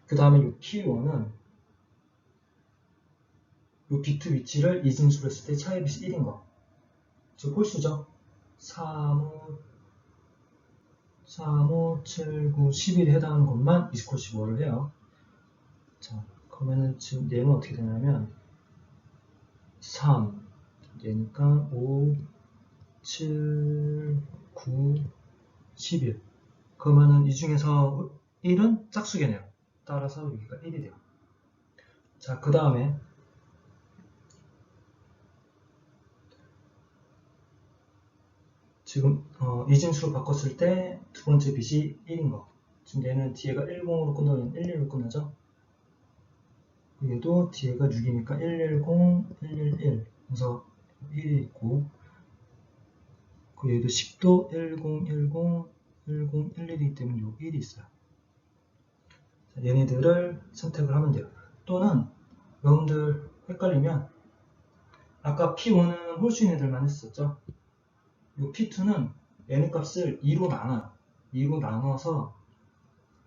그 다음에 이 P1은 이 비트 위치를 이진수로 했을 때 차의 빛이 1인 거. 즉 홀수죠. 3, 3, 5, 7, 9, 11에 해당하는 것만 이스코 15를 해요. 자, 그러면은 지금 얘는 어떻게 되냐면 3, 얘니까 5, 7, 9, 11. 그러면은 이 중에서 1은 짝수겠네요. 따라서 여기가 1이 돼요. 자, 그 다음에 지금 이진수로 바꿨을 때 두 번째 bit이 1인 거. 지금 얘는 뒤에가 10으로 끝나면 11로 끝나죠. 얘도 뒤에가 6이니까 110, 111. 그래서 1이 있고, 그 얘도 10도 10, 10, 10, 11이기 때문에 요 1이 있어요. 자, 얘네들을 선택을 하면 돼요. 또는 여러분들 헷갈리면 아까 P1은 홀수인 애들만 했었죠. 요 P2는 얘네 값을 2로 나눠요. 2로 나눠서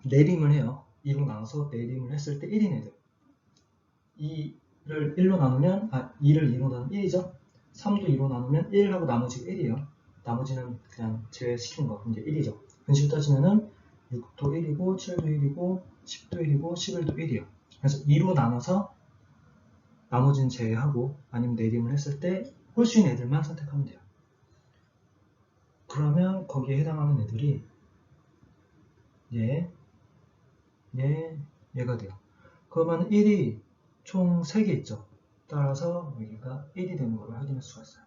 내림을 해요. 2로 나눠서 내림을 했을 때 1인 애들. 2를 1로 나누면, 2를 2로 나누면 1이죠. 3도 2로 나누면 1하고 나머지가 1이에요. 나머지는 그냥 제외시킨 거. 이제 1이죠. 그런 식으로 따지면은 6도 1이고, 7도 1이고, 10도 1이고, 11도 1이에요. 그래서 2로 나눠서 나머지는 제외하고, 아니면 내림을 했을 때 홀수인 애들만 선택하면 돼요. 그러면 거기에 해당하는 애들이 얘가 돼요. 그러면 1이 총 3개 있죠. 따라서 여기가 1이 되는 걸 확인할 수가 있어요.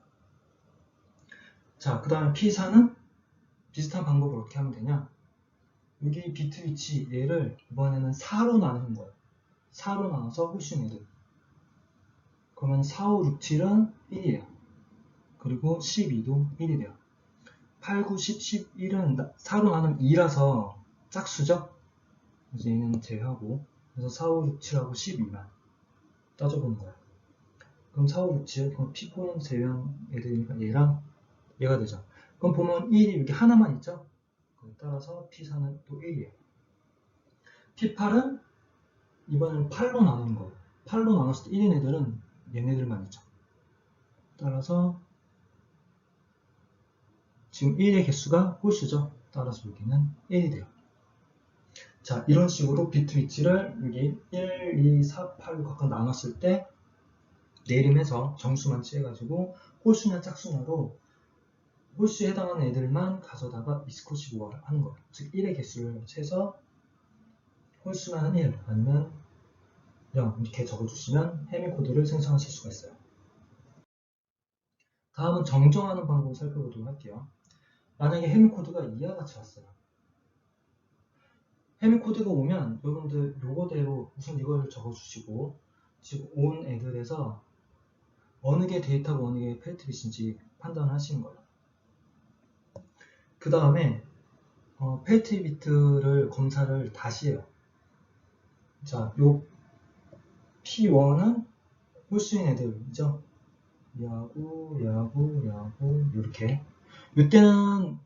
자, 그 다음에 P4는 비슷한 방법으로 어떻게 하면 되냐. 여기 비트 위치 얘를 이번에는 4로 나누는 거예요. 4로 나눠서 홀수인 애들. 그러면 4, 5, 6, 7은 1이에요. 그리고 12도 1이 돼요. 8, 9, 10, 11은 4로 나누면 2라서 짝수죠? 그래서 얘는 제외하고, 그래서 4, 5, 6, 7하고 12만 따져보는 거예요. 그럼 4, 5, 6, 7, 그럼 P4는 제외한 애들이니까 얘랑 얘가 되죠. 그럼 보면 1이 여기 하나만 있죠? 따라서 P4는 또 1이에요. P8은 이번에는 8로 나누는 거예요. 8로 나눴을 때 1인 애들은 얘네들만 있죠. 따라서 지금 1의 개수가 홀수죠. 따라서 여기는 1이 돼요. 자, 이런 식으로 비트 위치를 여기 1, 2, 4, 8로 각각 나눴을 때 내림해서 정수만 취해가지고 홀수냐 짝수냐로 홀수에 해당하는 애들만 가져다가 이스코 15를 하는 거예요. 즉 1의 개수를 채서 홀수만 1 아니면 0 이렇게 적어주시면 해밍 코드를 생성하실 수가 있어요. 다음은 정정하는 방법을 살펴보도록 할게요. 만약에 해밍 코드가 이와 같이 왔어요. 해밍 코드가 오면 여러분들 요거대로 우선 이걸 적어주시고 지금 온 애들에서 어느 게 데이터고 어느 게 페이트빗인지 판단하시는 거예요. 그 다음에 페이트비트를 검사를 다시 해요. 자, 요 P1은 홀수인 애들이죠. 야구 이렇게. 이때는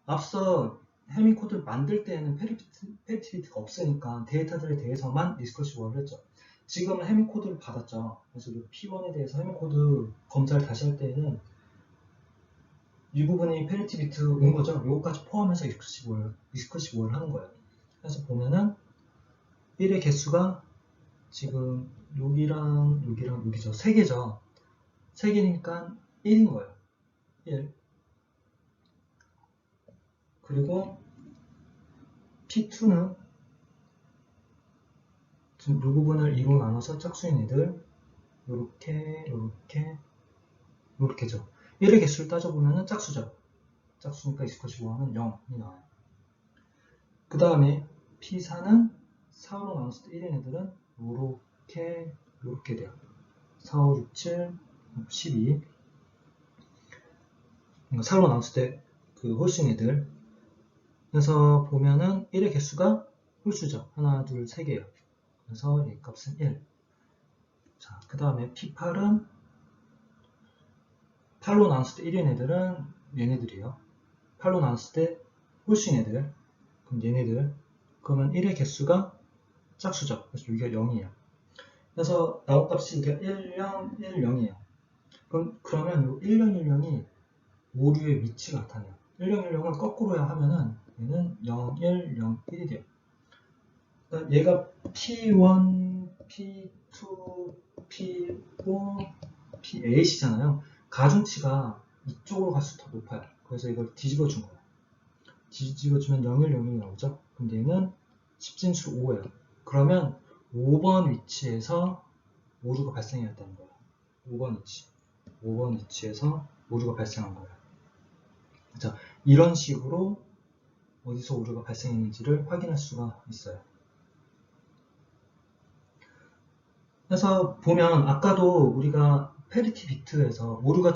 앞서 해밍 코드를 만들 때에는 페이트비트가 없으니까 데이터들에 대해서만 리스커시브를 했죠. 지금은 해밍 코드를 받았죠. 그래서 이 P1에 대해서 해밍 코드 검사를 다시 할 때에는 이 부분이 페널티 비트 온 거죠. 요거까지 포함해서 리스커시브를 하는 거예요. 그래서 보면은 1의 개수가 지금 여기랑 여기죠. 3개죠. 3개니까 1인 거예요. 1. 그리고 P2는 지금 이 부분을 2로 나눠서 짝수인 애들 요렇게죠. 1의 개수를 따져보면 짝수죠. 짝수니까 이스커시브 하면 0이 나와요. 그 다음에 P4는 4로 나눴을 때 1인 애들은 요렇게 돼요. 4, 5, 6, 7, 12 4로 나눴을 때 그 홀수인 애들. 그래서 보면은 1의 개수가 홀수죠. 하나, 둘, 세 개예요. 그래서 이 값은 1. 자, 그 다음에 P8은 8로 나눴을 때 1인 애들은 얘네들이에요. 8로 나눴을 때 홀수인 애들. 그럼 얘네들. 그러면 1의 개수가 짝수죠. 그래서 여기가 0이에요. 그래서 나온 값이 이게 1, 0, 1, 0이에요. 그러면 이 1, 0, 1, 0이 오류의 위치가 나타나요. 1, 0, 1, 0을 거꾸로 하면은 얘는 0, 1, 0, 1이 돼요. 얘가 P1, P2, P4, P8이잖아요. 가중치가 이쪽으로 갈수록 더 높아요. 그래서 이걸 뒤집어 준 거예요. 뒤집어주면 0, 1, 0, 1이 나오죠. 근데 얘는 10진수 5예요. 그러면 5번 위치에서 오류가 발생했다는 거예요. 5번 위치에서 오류가 발생한 거예요. 자, 이런 식으로 어디서 오류가 발생했는지를 확인할 수가 있어요. 그래서 보면 아까도 우리가 페리티 비트에서 오류가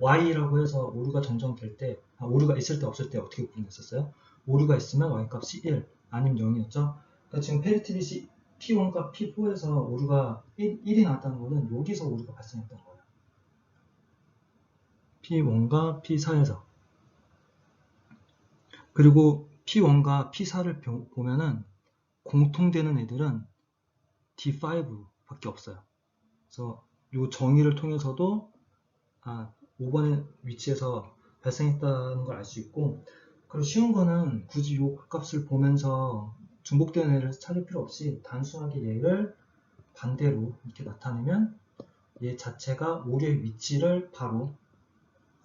Y라고 해서 오류가 정정될 때, 오류가 있을 때 없을 때 어떻게 구분했었어요? 오류가 있으면 Y 값이 1, 아니면 0이었죠? 그러니까 지금 페리티 비트 P1과 P4에서 오류가 1이 나왔다는 거는 여기서 오류가 발생했던 거예요. P1과 P4에서. 그리고 P1과 P4를 보면은 공통되는 애들은 D5밖에 없어요. 그래서 이 정의를 통해서도 5번의 위치에서 발생했다는 걸 알 수 있고, 그리고 쉬운 거는 굳이 이 값을 보면서 중복되는 애를 찾을 필요 없이 단순하게 얘를 반대로 이렇게 나타내면 얘 자체가 오류의 위치를 바로,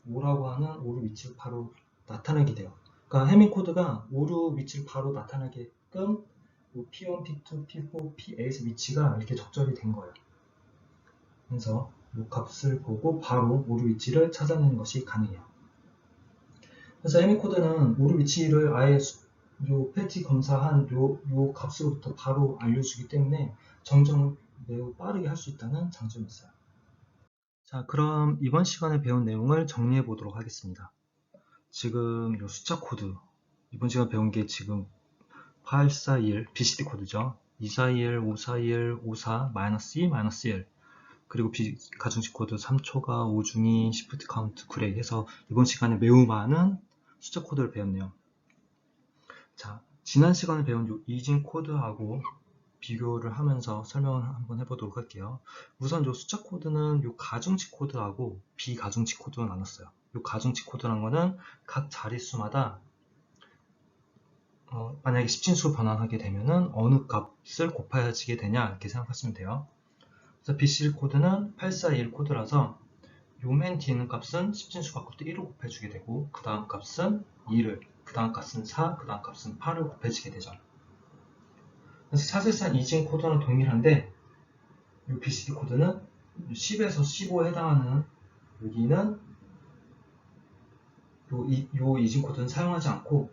오라고 하는 오류 위치를 바로 나타내게 돼요. 그러니까 해밍 코드가 오류 위치를 바로 나타나게끔 P1, P2, P4, P8의 위치가 이렇게 적절히 된 거예요. 그래서 이 값을 보고 바로 오류 위치를 찾아내는 것이 가능해요. 그래서 해밍 코드는 오류 위치를 아예 요 패티 검사한 요 값으로부터 바로 알려주기 때문에 정정을 매우 빠르게 할 수 있다는 장점이 있어요. 자, 그럼 이번 시간에 배운 내용을 정리해 보도록 하겠습니다. 지금 요 숫자 코드, 이번 시간 배운 게 지금 841 BCD 코드죠. 241, 541, 54, -2, -1 그리고 가중치 코드 3초가 5중위, 시프트 카운트, 그레이 해서 이번 시간에 매우 많은 숫자 코드를 배웠네요. 자, 지난 시간에 배운 요 이진 코드하고 비교를 하면서 설명을 한번 해보도록 할게요. 우선 요 숫자 코드는 요 가중치 코드하고 비가중치 코드로 나눴어요. 요 가중치 코드란 거는 각 자릿수마다 만약에 10진수로 변환하게 되면은 어느 값을 곱해지게 되냐 이렇게 생각하시면 돼요. 그래서 BCD 코드는 841 코드라서 요 맨 뒤에 있는 값은 10진수 바꿀 때 1을 곱해주게 되고 그 다음 값은 2를, 그 다음 값은 4, 그 다음 값은 8을 곱해지게 되죠. 그래서 사실상 이진 코드는 동일한데 요 BCD 코드는 10에서 15에 해당하는 여기는 요 이진 코드는 사용하지 않고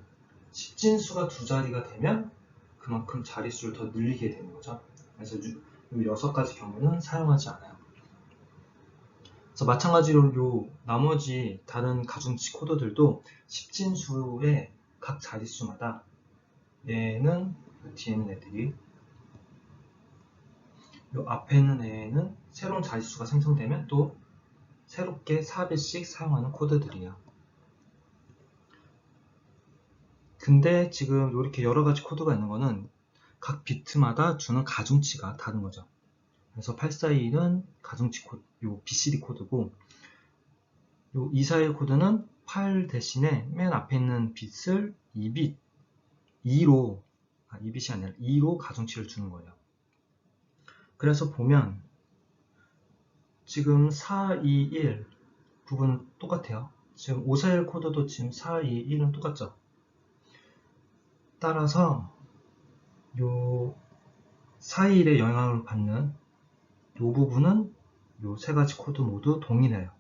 10진수가 두 자리가 되면 그만큼 자릿수를 더 늘리게 되는 거죠. 그래서 요 6가지 경우는 사용하지 않아요. 그래서 마찬가지로 요 나머지 다른 가중치 코드들도 10진수의 각 자릿수마다 얘는 뒤에 있는 애들이 요 앞에 있는 애는 새로운 자릿수가 생성되면 또 새롭게 4배씩 사용하는 코드들이에요. 근데 지금 이렇게 여러가지 코드가 있는 거는 각 비트마다 주는 가중치가 다른 거죠. 그래서 842는 가중치 코드, 요 BCD 코드고 요 241 코드는 8 대신에 맨 앞에 있는 bit을 2빗 2로 2빗이 아니라 2로 가중치를 주는 거예요. 그래서 보면 지금 4, 2, 1 부분은 똑같아요. 지금 541 코드도 지금 4, 2, 1은 똑같죠. 따라서 요 4일의 영향을 받는 이 부분은 이 세 가지 코드 모두 동일해요.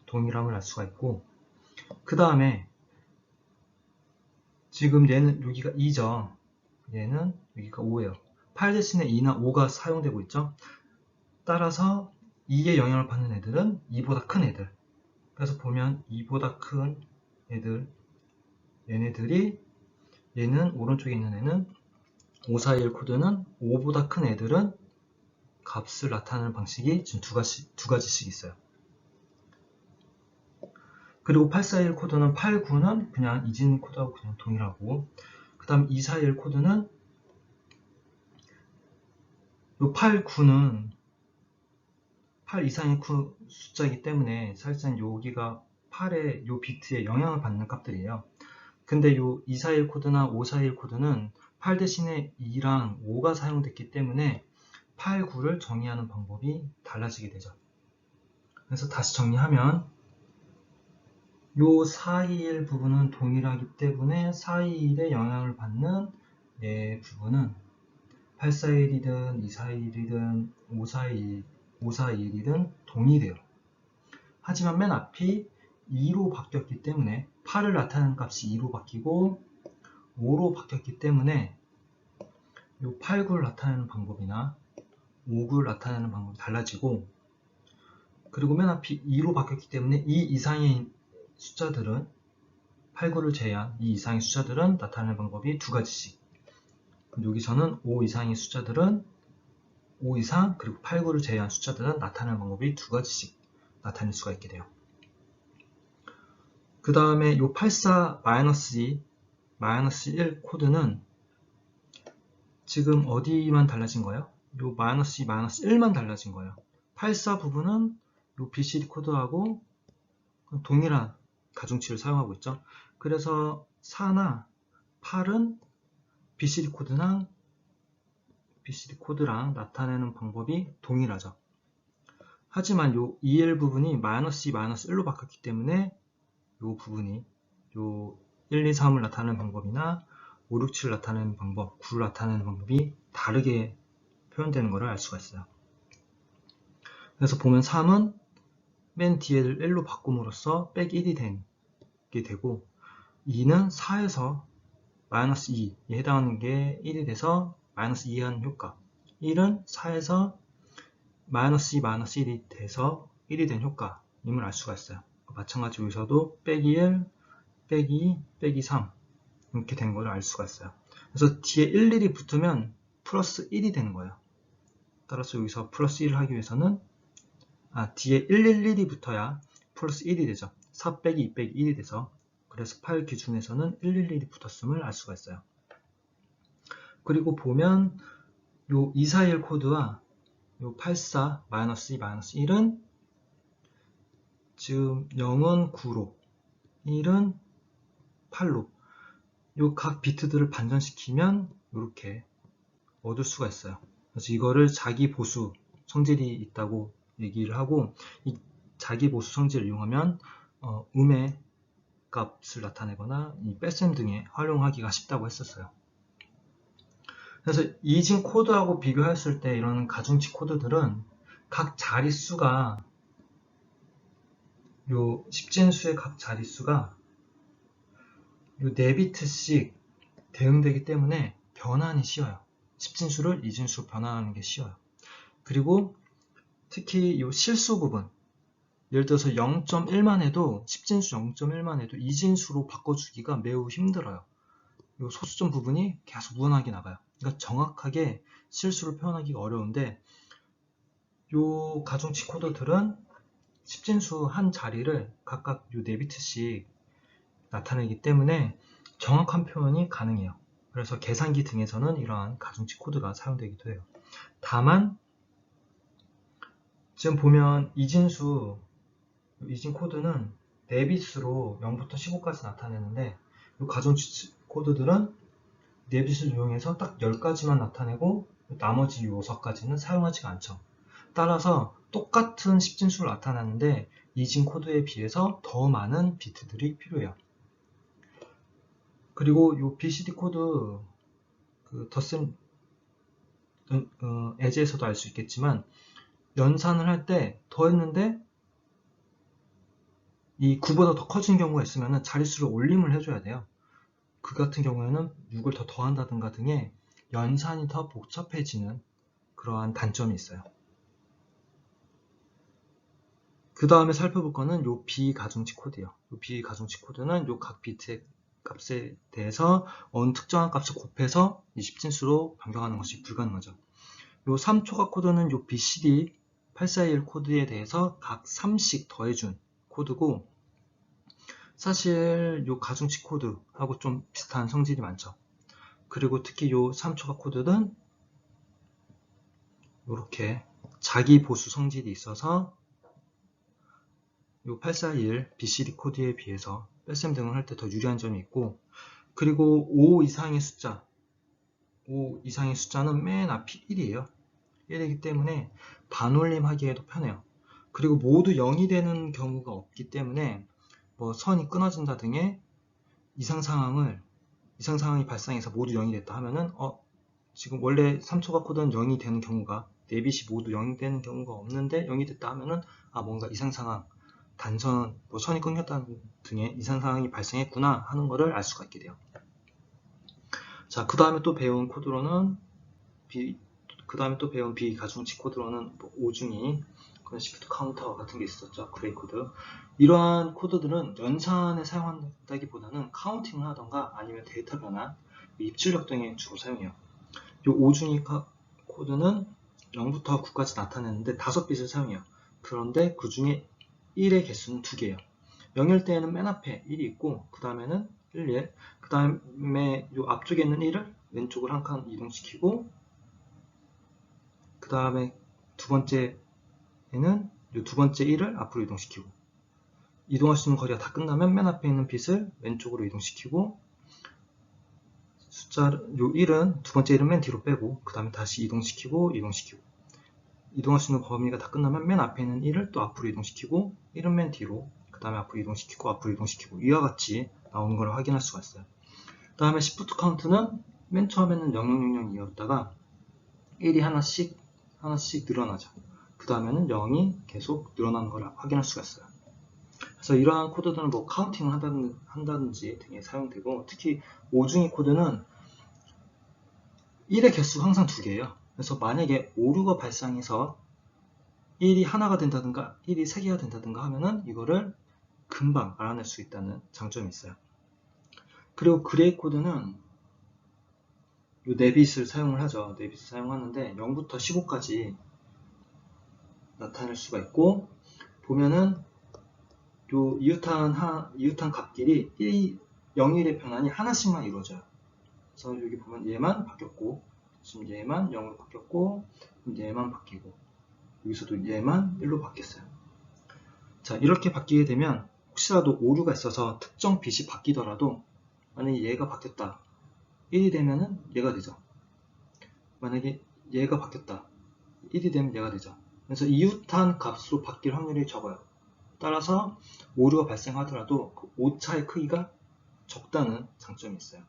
동일함을 알 수가 있고, 그 다음에 지금 얘는 여기가 2죠. 얘는 여기가 5예요. 8 대신에 2나 5가 사용되고 있죠. 따라서 2의 영향을 받는 애들은 2보다 큰 애들. 그래서 보면 2보다 큰 애들, 얘네들이 얘는 오른쪽에 있는 애는 541 코드는 5보다 큰 애들은 값을 나타내는 방식이 지금 두 가지씩 있어요. 그리고 841 코드는 89는 그냥 이진 코드하고 그냥 동일하고, 그 다음 241 코드는 이 89는 8 이상의 숫자이기 때문에 사실상 여기가 8의 이 비트에 영향을 받는 값들이에요. 근데 요 241 코드나 541 코드는 8 대신에 2랑 5가 사용됐기 때문에 8, 9를 정의하는 방법이 달라지게 되죠. 그래서 다시 정리하면 요 421 부분은 동일하기 때문에 421의 영향을 받는 네 부분은 841이든 241이든 541이든 동일해요. 하지만 맨 앞이 2로 바뀌었기 때문에 8을 나타내는 값이 2로 바뀌고 5로 바뀌었기 때문에 요 8, 9를 나타내는 방법이나 5, 9를 나타내는 방법이 달라지고, 그리고 맨 앞이 2로 바뀌었기 때문에 이 이상의 숫자들은 8, 9를 제외한 이 이상의 숫자들은 나타내는 방법이 두 가지씩, 여기서는 5 이상의 숫자들은 5 이상 그리고 8, 9를 제외한 숫자들은 나타내는 방법이 두 가지씩 나타낼 수가 있게 돼요. 그 다음에 요 84-2, -1 코드는 지금 어디만 달라진 거예요? 요 -2, -1만 달라진 거예요. 84 부분은 요 BCD 코드하고 동일한 가중치를 사용하고 있죠. 그래서 4나 8은 BCD 코드랑 나타내는 방법이 동일하죠. 하지만 요 2L 부분이 -2, -1로 바뀌었기 때문에 요 부분이 요 1, 2, 3을 나타내는 방법이나 5, 6, 7을 나타내는 방법, 9를 나타내는 방법이 다르게 표현되는 것을 알 수가 있어요. 그래서 보면 3은 맨 뒤에를 1로 바꿈으로써 백 1이 되게 되고, 2는 4에서 -2에 해당하는 게 1이 돼서 -2에 하는 효과, 1은 4에서 -2, -1이 돼서 1이 된 효과임을 알 수가 있어요. 마찬가지로 여기서도 빼기 1, 빼기 2, 빼기 3 이렇게 된 걸 알 수가 있어요. 그래서 뒤에 1, 1이 붙으면 플러스 1이 되는 거예요. 따라서 여기서 플러스 1을 하기 위해서는 뒤에 1, 1, 1이 붙어야 플러스 1이 되죠. 4 빼기 2 빼기 1이 돼서, 그래서 8 기준에서는 1, 1, 1이 붙었음을 알 수가 있어요. 그리고 보면 요 241 코드와 요 84 -2 -1은 지금 0은 9로 1은 8로 요 각 비트들을 반전시키면 이렇게 얻을 수가 있어요. 그래서 이거를 자기 보수 성질이 있다고 얘기를 하고, 이 자기 보수 성질을 이용하면 음의 값을 나타내거나 이 뺄셈 등에 활용하기가 쉽다고 했었어요. 그래서 이진 코드하고 비교했을 때 이런 가중치 코드들은 각 자릿수가 요 10진수의 각 자릿수가 요 4비트씩 대응되기 때문에 변환이 쉬워요. 10진수를 2진수로 변환하는 게 쉬워요. 그리고 특히 요 실수 부분, 예를 들어서 0.1만 해도 10진수 0.1만 해도 2진수로 바꿔주기가 매우 힘들어요. 요 소수점 부분이 계속 무한하게 나가요. 그러니까 정확하게 실수를 표현하기가 어려운데, 요 가중치 코드들은 10진수 한 자리를 각각 요 4비트씩 나타내기 때문에 정확한 표현이 가능해요. 그래서 계산기 등에서는 이러한 가중치 코드가 사용되기도 해요. 다만 지금 보면 이진 코드는 4비트로 0부터 15까지 나타내는데, 이 가중치 코드들은 4비트를 이용해서 딱 10가지만 나타내고 나머지 6가지는 사용하지가 않죠. 따라서 똑같은 10진수를 나타내는데 이진 코드에 비해서 더 많은 비트들이 필요해요. 그리고 이 BCD 코드 덧셈 에즈에서도 알 수 있겠지만, 연산을 할 때 더했는데 이 9보다 더 커진 경우가 있으면 자릿수를 올림을 해줘야 돼요. 그 같은 경우에는 6을 더 더한다든가 등의 연산이 더 복잡해지는 그러한 단점이 있어요. 그 다음에 살펴볼 거는 요 비가중치 코드예요. 요 비가중치 코드는 요 각 비트의 값에 대해서 어느 특정한 값을 곱해서 10진수로 변경하는 것이 불가능하죠. 요 3초각 코드는 요 BCD 841 코드에 대해서 각 3씩 더해준 코드고, 사실 요 가중치 코드하고 좀 비슷한 성질이 많죠. 그리고 특히 요 3초각 코드는 이렇게 자기 보수 성질이 있어서 요 841 BCD 코드에 비해서 뺄셈 등을 할 때 더 유리한 점이 있고, 그리고 5 이상의 숫자는 맨 앞이 1이에요. 1이기 때문에 반올림하기에도 편해요. 그리고 모두 0이 되는 경우가 없기 때문에 뭐 선이 끊어진다 등의 이상 상황이 발생해서 모두 0이 됐다 하면은 지금 원래 3초가 코드는 0이 되는 경우가 4빛이 모두 0이 되는 경우가 없는데 0이 됐다 하면은 뭔가 이상 상황, 단선, 뭐 선이 끊겼다는 등의 이상 상황이 발생했구나 하는 것을 알 수가 있게 돼요. 자, 그 다음에 또 배운 비가중치 코드로는 뭐 오중이, 그런 시프트 카운터 같은 게 있었죠. 그레이 코드. 이러한 코드들은 연산에 사용한다기보다는 카운팅을 하던가 아니면 데이터 변환, 입출력 등에 주로 사용해요. 이 오중이 코드는 0부터 9까지 나타내는데 5빛을 사용해요. 그런데 그 중에 1의 개수는 2개예요. 0일 때에는 맨 앞에 1이 있고 그 다음에는 1, 1, 그 다음에 이 앞쪽에 있는 1을 왼쪽으로 한 칸 이동시키고 그 다음에 두 번째에는 이 두 번째 1을 앞으로 이동시키고 이동할 수 있는 거리가 다 끝나면 맨 앞에 있는 빛을 왼쪽으로 이동시키고 요 1은 두 번째 1은 맨 뒤로 빼고 그 다음에 다시 이동시키고 이동할 수 있는 범위가 다 끝나면 맨 앞에 있는 1을 또 앞으로 이동시키고 1은 맨 뒤로 그 다음에 앞으로 이동시키고 이와 같이 나오는 걸 확인할 수가 있어요. 그 다음에 시프트 카운트는 맨 처음에는 0000이었다가 1이 하나씩 늘어나죠. 그 다음에는 0이 계속 늘어나는 걸 확인할 수가 있어요. 그래서 이러한 코드들은 뭐 카운팅을 한다든지 등에 사용되고, 특히 오중이 코드는 1의 개수가 항상 2개예요. 그래서 만약에 오류가 발생해서 1이 하나가 된다든가 1이 3개가 된다든가 하면은 이거를 금방 알아낼 수 있다는 장점이 있어요. 그리고 그레이 코드는 요 4빛을 사용을 하죠. 4빛을 사용하는데 0부터 15까지 나타낼 수가 있고, 보면은 요 이웃한 값끼리 0일의 변환이 하나씩만 이루어져요. 그래서 여기 보면 얘만 바뀌었고, 지금 얘만 0으로 바뀌었고, 얘만 바뀌고, 여기서도 얘만 1로 바뀌었어요. 자, 이렇게 바뀌게 되면 혹시라도 오류가 있어서 특정 빛이 바뀌더라도 만약에 얘가 바뀌었다, 1이 되면은 얘가 되죠. 만약에 얘가 바뀌었다, 1이 되면 얘가 되죠. 그래서 이웃한 값으로 바뀔 확률이 적어요. 따라서 오류가 발생하더라도 그 오차의 크기가 적다는 장점이 있어요.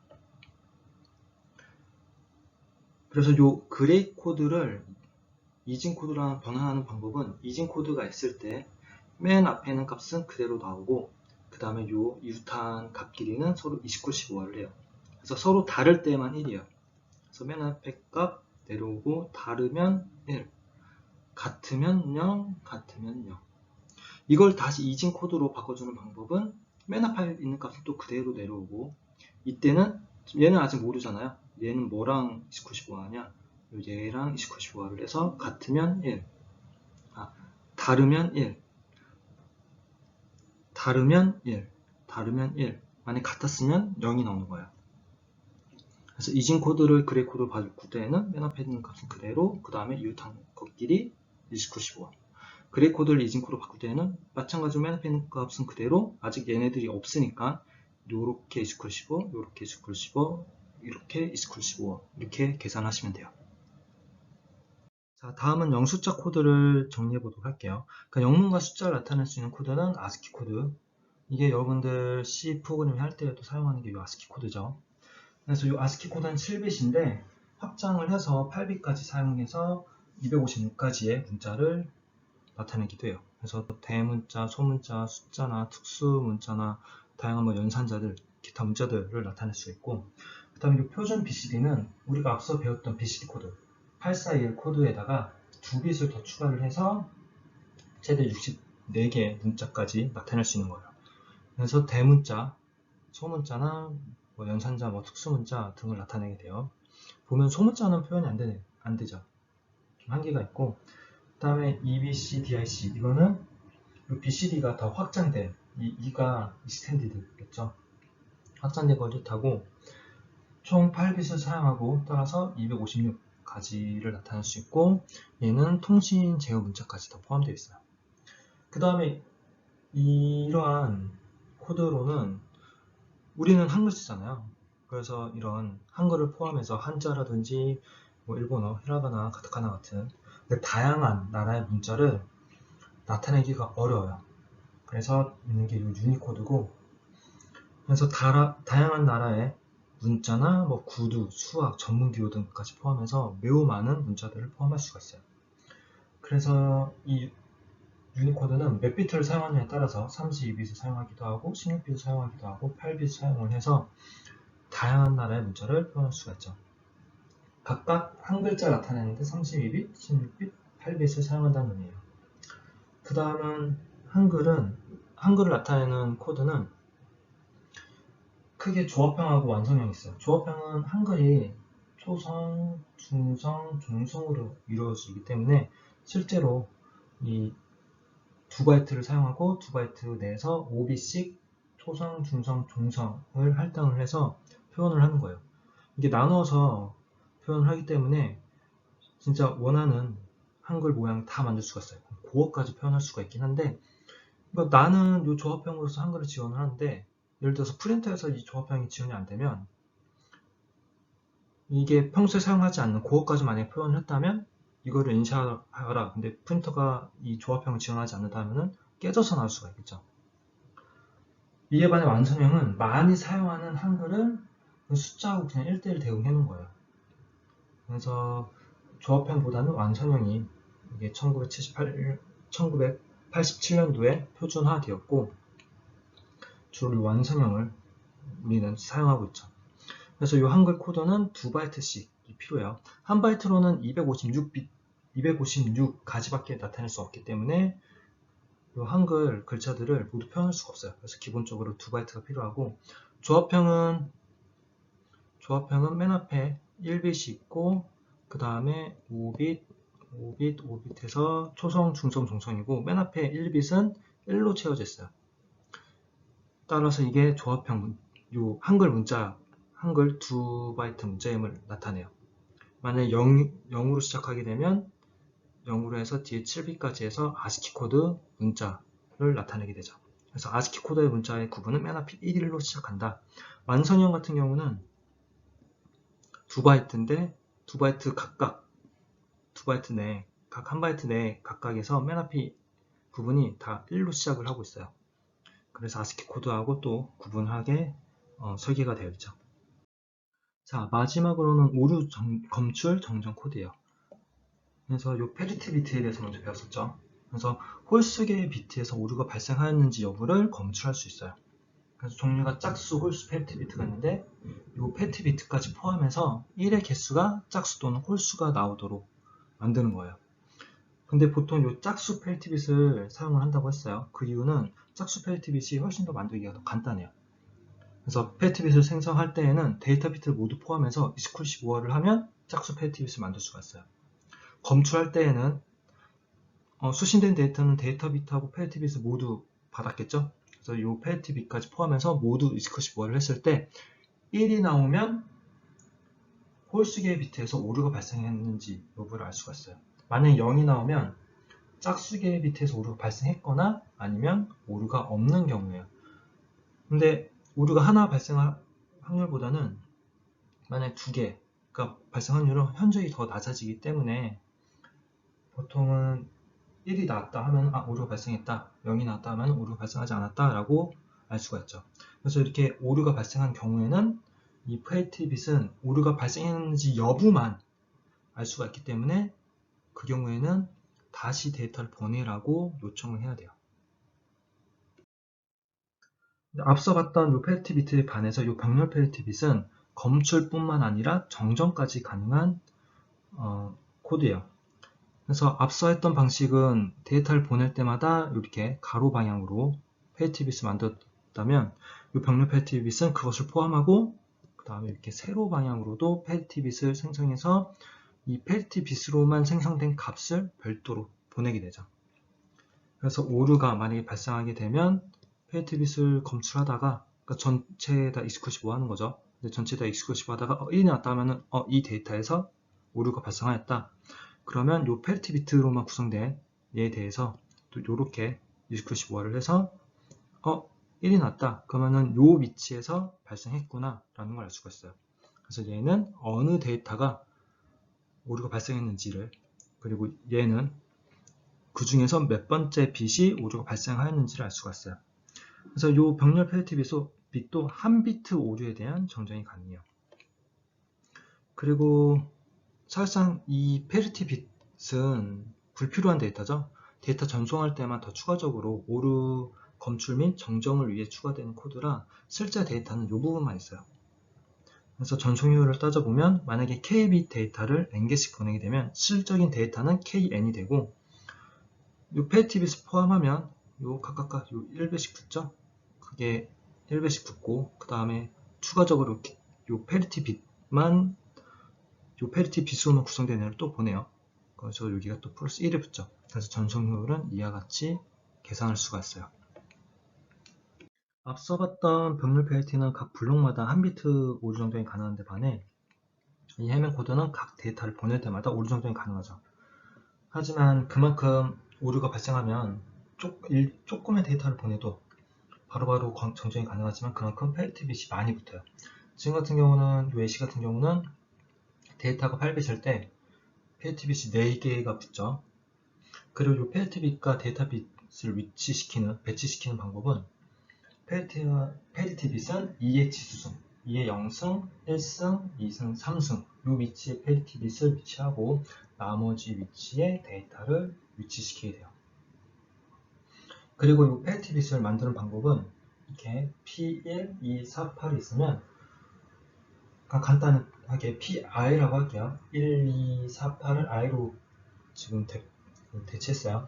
그래서 요 그레이 코드를 이진 코드랑 변환하는 방법은, 이진 코드가 있을 때 맨 앞에 있는 값은 그대로 나오고 그 다음에 요 이웃한 값끼리는 서로 29, 15를 해요. 그래서 서로 다를 때만 1이에요. 그래서 맨 앞에 값 내려오고 다르면 1, 같으면 0, 같으면 0. 이걸 다시 이진 코드로 바꿔주는 방법은 맨 앞에 있는 값은 또 그대로 내려오고, 이때는 얘는 아직 모르잖아요. 얘는 뭐랑 29, 15 하냐, 얘랑 29, 15를 해서 같으면 1, 다르면 1, 다르면 1, 다르면 1, 만약 같았으면 0이 나오는 거예요. 그래서 이진 코드를 그레이 코드로 바꿀 때에는 맨 앞에 있는 값은 그대로, 그 다음에 이웃한 것끼리 29, 15. 그레이 코드를 이진 코드로 바꿀 때는 마찬가지로 맨 앞에 있는 값은 그대로, 아직 얘네들이 없으니까 요렇게 29, 15, 요렇게 29, 15, 이렇게 29, 15 이렇게 계산하시면 돼요. 자, 다음은 영숫자 코드를 정리해 보도록 할게요. 그러니까 영문과 숫자를 나타낼 수 있는 코드는 아스키 코드. 이게 여러분들 C 프로그래밍 할 때도 사용하는 게 이 아스키 코드죠. 그래서 이 아스키 코드는 7빛인데 확장을 해서 8빛까지 사용해서 256가지의 문자를 나타내기도 해요. 그래서 대문자, 소문자, 숫자나 특수문자나 다양한 뭐 연산자들, 기타 문자들을 나타낼 수 있고, 그 다음에 이 표준 BCD는 우리가 앞서 배웠던 BCD 코드 841 코드에다가 2빛을 더 추가를 해서 최대 64개의 문자까지 나타낼 수 있는 거예요. 그래서 대문자, 소문자나 뭐 연산자, 뭐 특수문자 등을 나타내게 돼요. 보면 소문자는 표현이 안 되죠. 좀 한계가 있고, 그 다음에 EBC, DIC, 이거는 BCD가 더 확장된, 이가 익스텐디드겠죠. 확장된 걸 뜻하고, 총 8빛을 사용하고 따라서 256가지를 나타낼 수 있고, 얘는 통신 제어 문자까지 더 포함되어 있어요. 그 다음에 이러한 코드로는 우리는 한글 쓰잖아요. 그래서 이런 한글을 포함해서 한자라든지 뭐 일본어, 히라가나, 가타카나 같은 다양한 나라의 문자를 나타내기가 어려워요. 그래서 있는 게 유니코드고, 그래서 다양한 나라의 문자나 뭐 구두, 수학, 전문 기호 등까지 포함해서 매우 많은 문자들을 포함할 수가 있어요. 그래서 이 유니코드는 몇 비트를 사용하느냐에 따라서 32비트 사용하기도 하고 16비트 사용하기도 하고 8비트 사용을 해서 다양한 나라의 문자를 표현할 수가 있죠. 각각 한 글자 나타내는데 32비트, 16비트, 8비트를 사용한다는 의미예요. 그 다음은 한글을 나타내는 코드는 크게 조합형하고 완성형이 있어요. 조합형은 한글이 초성, 중성, 종성으로 이루어지기 때문에 실제로 이 2바이트를 사용하고 2바이트 내에서 5비씩 초성, 중성, 종성을 할당을 해서 표현을 하는 거예요. 이게 나눠서 표현을 하기 때문에 진짜 원하는 한글 모양 다 만들 수가 있어요. 그것까지 표현할 수가 있긴 한데, 나는 이 조합형으로서 한글을 지원을 하는데, 예를 들어서 프린터에서 이 조합형이 지원이 안 되면 이게 평소에 사용하지 않는 그것까지 만약에 표현을 했다면 이거를 인쇄하라. 근데 프린터가 이 조합형을 지원하지 않는다면 깨져서 나올 수가 있겠죠. 이에 반해 완성형은 많이 사용하는 한글을 숫자하고 그냥 1:1 대응해 놓은 거예요. 그래서 조합형보다는 완성형이 이게 1987년도에 표준화되었고 주로 완성형을 우리는 사용하고 있죠. 그래서 이 한글 코드는 2바이트씩 필요해요. 한 바이트로는 256가지밖에 나타낼 수 없기 때문에 이 한글 글자들을 모두 표현할 수가 없어요. 그래서 기본적으로 2바이트가 필요하고, 조합형은 맨 앞에 1빛이 있고 그 다음에 5빛에서 초성, 중성, 종성이고 맨 앞에 1빛은 1로 채워져 있어요. 따라서 이게 조합형 요 한글 2바이트 문자임을 나타내요. 만약에 0으로 시작하게 되면 0으로 해서 뒤에 7빛까지 해서 아스키 코드 문자를 나타내게 되죠. 그래서 아스키 코드의 문자의 구분은 맨 앞에 1로 시작한다. 완성형 같은 경우는 2바이트인데 2바이트 각각 2바이트 내 각 한 바이트 내 각각에서 맨 앞에 부분이 다 1로 시작을 하고 있어요. 그래서 아스키 코드하고 또 구분하게 설계가 되어 있죠. 자, 마지막으로는 오류 검출 정정 코드예요. 그래서 이 페리티 비트에 대해서 먼저 배웠었죠. 그래서 홀수 개의 비트에서 오류가 발생하였는지 여부를 검출할 수 있어요. 그래서 종류가 짝수, 홀수, 페리티 비트가 있는데 이 페리티 비트까지 포함해서 1의 개수가 짝수 또는 홀수가 나오도록 만드는 거예요. 근데 보통 이 짝수 페리티 bit을 사용을 한다고 했어요. 그 이유는 짝수 페리티 bit이 훨씬 더 만들기가 더 간단해요. 그래서 페리티 bit을 생성할 때에는 데이터 비트를 모두 포함해서 익스클루시브어를 하면 짝수 페리티 bit을 만들 수가 있어요. 검출할 때에는 수신된 데이터는 데이터 비트하고 페리티 bit을 모두 받았겠죠. 그래서 이 페리티 bit까지 포함해서 모두 익스클루시브어를 했을 때 1이 나오면 홀수 개의 비트에서 오류가 발생했는지 여부를 알 수가 있어요. 만약에 0이 나오면 짝수 개의 비트에서 오류가 발생했거나 아니면 오류가 없는 경우예요. 근데 오류가 하나 발생할 확률보다는 만약 2개가 발생 확률은 현저히 더 낮아지기 때문에 보통은 1이 나왔다 하면 오류가 발생했다, 0이 나왔다 하면 오류가 발생하지 않았다 라고 알 수가 있죠. 그래서 이렇게 오류가 발생한 경우에는 이 페리티 bit은 오류가 발생했는지 여부만 알 수가 있기 때문에 그 경우에는 다시 데이터를 보내라고 요청을 해야 돼요. 앞서 봤던 이 페리티 비트에 반해서 이 병렬 페리티 bit은 검출뿐만 아니라 정정까지 가능한 코드예요. 그래서 앞서 했던 방식은 데이터를 보낼 때마다 이렇게 가로 방향으로 페리티 bit을 만들었다면 이 병렬 페리티 bit은 그것을 포함하고 그 다음에 이렇게 세로 방향으로도 페리티 bit을 생성해서 이 페리티 bit으로만 생성된 값을 별도로 보내게 되죠. 그래서 오류가 만약에 발생하게 되면 페리티 bit을 검출하다가 그러니까 전체에다 익스클루시브 하는 거죠. 근데 전체에다 익스클루시브 하다가 1이 나왔다 하면은 이 데이터에서 오류가 발생하였다. 그러면 이 페리티 bit로만 구성된 얘에 대해서 또 이렇게 익스클루시브화를 해서 1이 났다. 그러면은 요 위치에서 발생했구나 라는 걸 알 수가 있어요. 그래서 얘는 어느 데이터가 오류가 발생했는지를, 그리고 얘는 그 중에서 몇 번째 빛이 오류가 발생하였는지를 알 수가 있어요. 그래서 요 병렬 페리티 빛도 한 비트 오류에 대한 정정이 가능해요. 그리고 사실상 이 페리티 빛은 불필요한 데이터죠. 데이터 전송할 때만 더 추가적으로 오류 검출 및 정정을 위해 추가되는 코드라 실제 데이터는 이 부분만 있어요. 그래서 전송효율을 따져보면 만약에 kbit 데이터를 n개씩 보내게 되면 실적인 데이터는 kn이 되고, 이 페리티 빛을 포함하면 요 각각 요 1배씩 붙죠. 그게 1배씩 붙고, 그 다음에 추가적으로 요 페리티 빛만 요 페리티 빛으로만 구성된 애를 또 보내요. 그래서 여기가 또 플러스 1이 붙죠. 그래서 전송효율은 이와 같이 계산할 수가 있어요. 앞서 봤던 병렬 페리티는 각 블록마다 한 비트 오류 정정이 가능한데 반해 이 해명 코드는 각 데이터를 보낼 때마다 오류 정정이 가능하죠. 하지만 그만큼 오류가 발생하면 조금의 데이터를 보내도 바로바로 정정이 가능하지만 그만큼 페리티 빛이 많이 붙어요. 지금 같은 경우는 요 예시 같은 경우는 데이터가 8빛일 때 페리티 빛이 4개가 붙죠. 그리고 이 페리티 빛과 데이터 빛을 배치시키는 방법은 페리티 빛은 2의 치수승, 2의 0승, 1승, 2승, 3승 이 위치에 페리티 빛을 위치하고 나머지 위치에 데이터를 위치시키게 돼요. 그리고 이 페리티 빛을 만드는 방법은 이렇게 P1, 2, 4, 8이 있으면 간단하게 PI라고 할게요. 1, 2, 4, 8을 I로 지금 대체했어요.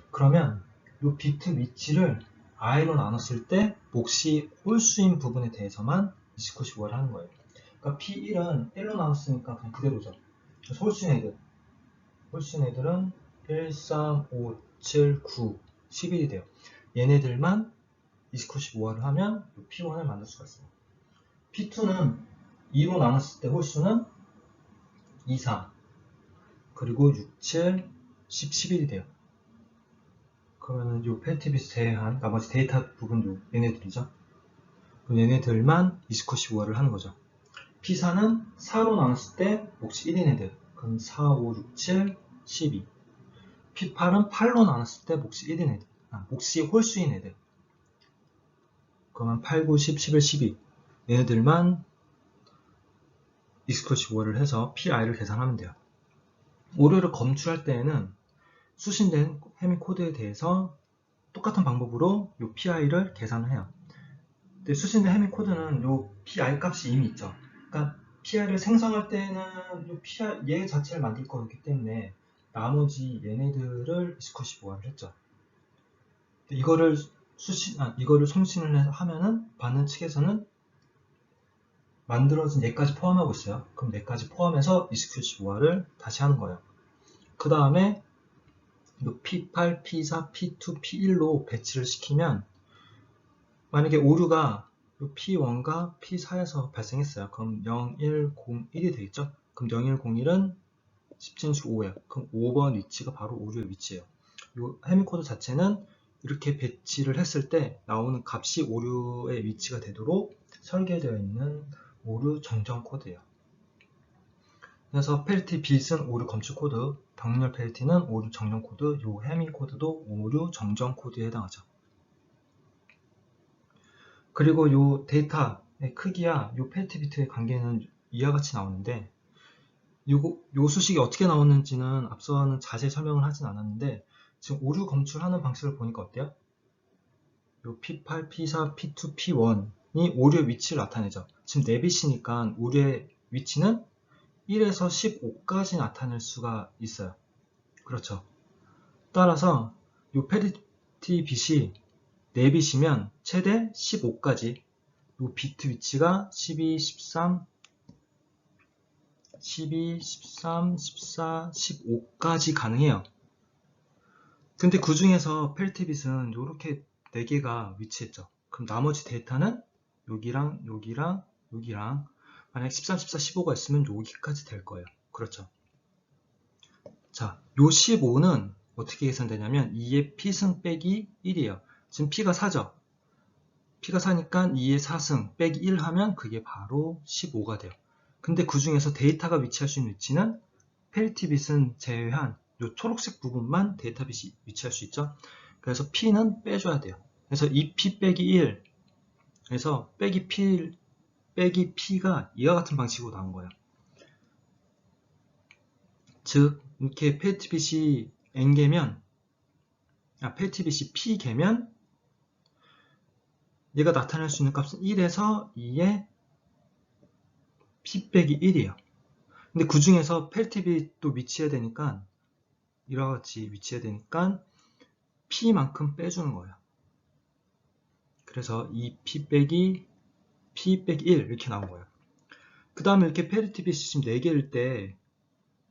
그러면 이 비트 위치를 I로 나눴을 때 몫이 홀수인 부분에 대해서만 29, 15를 하는 거예요. 그러니까 P1은 1로 나눴으니까 그냥 그대로죠. 그래서 홀수인 애들은 1, 3, 5, 7, 9, 11이 돼요. 얘네들만 29, 15를 하면 P1을 만들 수가 있어요. P2는 2로 나눴을 때 홀수는 2, 4, 그리고 6, 7, 10, 11이 돼요. 그러면은 요 페리티 빛을 제외한 나머지 데이터 부분도 얘네들이죠. 얘네들만 29, 15를 하는 거죠. P4는 4로 나눴을 때 몫이 1인 애들. 그럼 4, 5, 6, 7, 12. P8은 8로 나눴을 때 몫이 1인 애들. 몫이 홀수인 애들. 그러면 8, 9, 10, 11, 12. 얘네들만 29, 15를 해서 PI를 계산하면 돼요. 오류를 검출할 때에는 수신된 해밍 코드에 대해서 똑같은 방법으로 이 PI를 계산을 해요. 근데 수신된 해밍 코드는 이 PI 값이 이미 있죠. 그러니까 PI를 생성할 때는 이 PI 얘 자체를 만들 거기 때문에 나머지 얘네들을 29, 15를 했죠. 이거를 송신을 하면은 받는 측에서는 만들어진 얘까지 포함하고 있어요. 그럼 얘까지 포함해서 29, 15를 다시 하는 거예요. 그 다음에 P8, P4, P2, P1로 배치를 시키면 만약에 오류가 P1과 P4에서 발생했어요. 그럼 0, 1, 0, 1이 되겠죠? 그럼 0, 1, 0, 1은 10진수 5예요. 그럼 5번 위치가 바로 오류의 위치예요. 이 해밍 코드 자체는 이렇게 배치를 했을 때 나오는 값이 오류의 위치가 되도록 설계되어 있는 오류 정정 코드예요. 그래서 페리티 빛은 오류 검출 코드, 병렬 페리티는 오류 정정 코드, 요 해밍 코드도 오류 정정 코드에 해당하죠. 그리고 요 데이터의 크기와 요 페리티 비트의 관계는 이와 같이 나오는데, 요 수식이 어떻게 나오는지는 앞서는 자세히 설명을 하진 않았는데, 지금 오류 검출하는 방식을 보니까 어때요? 요 P8, P4, P2, P1이 오류의 위치를 나타내죠. 지금 4빛이니까 오류의 위치는 1에서 15까지 나타낼 수가 있어요. 그렇죠. 따라서 이 페리티 빛이 4빛이면 최대 15까지 이 비트 위치가 12, 13, 14, 15까지 가능해요. 근데 그 중에서 페리티 빛은 이렇게 4개가 위치했죠. 그럼 나머지 데이터는 여기랑 여기랑 여기랑 만약 13, 14, 15가 있으면 여기까지 될 거예요. 그렇죠. 자, 요 15는 어떻게 계산되냐면 2의 P승 빼기 1이에요. 지금 P가 4죠. P가 4니까 2의 4승 빼기 1 하면 그게 바로 15가 돼요. 근데 그 중에서 데이터가 위치할 수 있는 위치는 페리티빗은 제외한 이 초록색 부분만 데이터빗이 위치할 수 있죠. 그래서 P는 빼줘야 돼요. 그래서 2P 빼기 1 그래서 빼기 P가 이와 같은 방식으로 나온 거예요. 즉 이렇게 페리티빗이 N개면 페리티빗이 P개면 얘가 나타낼 수 있는 값은 1에서 2의 P 빼기 1이에요. 근데 그 중에서 페리티빗도 위치해야 되니까 이와 같이 위치해야 되니까 P만큼 빼주는 거예요. 그래서 이 P 빼기 1 이렇게 나온 거예요. 그 다음에 이렇게 페리티빗이 지금 4개일 때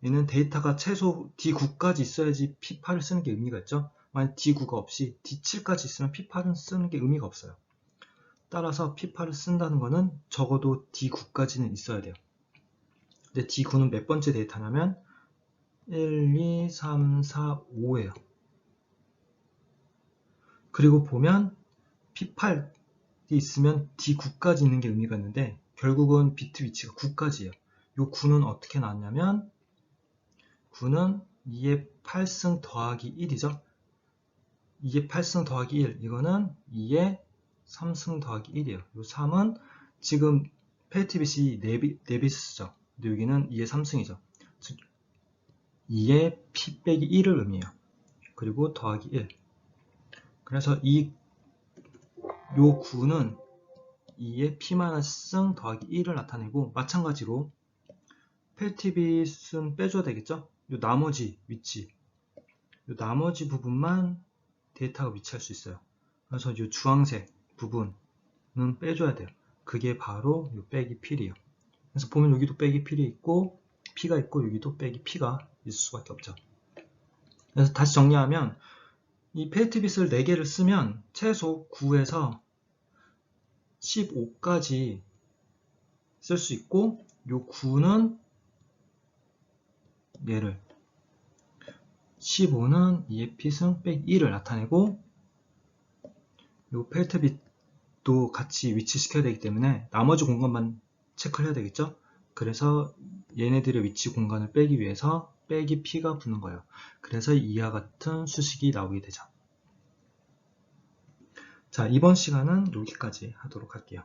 얘는 데이터가 최소 D9까지 있어야지 P8을 쓰는 게 의미가 있죠. 만약 D9가 없이 D7까지 있으면 P8은 쓰는 게 의미가 없어요. 따라서 P8을 쓴다는 거는 적어도 D9까지는 있어야 돼요. 근데 D9는 몇 번째 데이터냐면 1, 2, 3, 4, 5예요. 그리고 보면 P8이 있으면 D9까지 있는 게 의미가 있는데 결국은 비트 위치가 9까지예요. 이 9는 어떻게 나왔냐면 9는 2의 8승 더하기 1이죠. 2의 8승 더하기 1 이거는 2의 3승 더하기 1이에요. 이 3은 지금 페리티빗이 4빛을 쓰죠. 근데 여기는 2의 3승이죠. 즉 2의 P 빼기 1을 의미해요. 그리고 더하기 1. 그래서 요 9는 2의 P-승 더하기 1을 나타내고 마찬가지로 페리티빗은 빼줘야 되겠죠? 요 나머지 위치, 요 나머지 부분만 데이터가 위치할 수 있어요. 그래서 이 주황색 부분은 빼줘야 돼요. 그게 바로 요 빼기 P이에요. 그래서 보면 여기도 빼기 P이 있고 P가 있고 여기도 빼기 P가 있을 수밖에 없죠. 그래서 다시 정리하면 이 페리티빗을 4개를 쓰면 최소 9에서 15까지 쓸 수 있고 요 9는 얘를 15는 2의 P승 빼기 1을 나타내고 요 페리티빗도 같이 위치시켜야 되기 때문에 나머지 공간만 체크를 해야 되겠죠. 그래서 얘네들의 위치 공간을 빼기 위해서 빼기 P가 붙는 거예요. 그래서 이와 같은 수식이 나오게 되죠. 자, 이번 시간은 여기까지 하도록 할게요.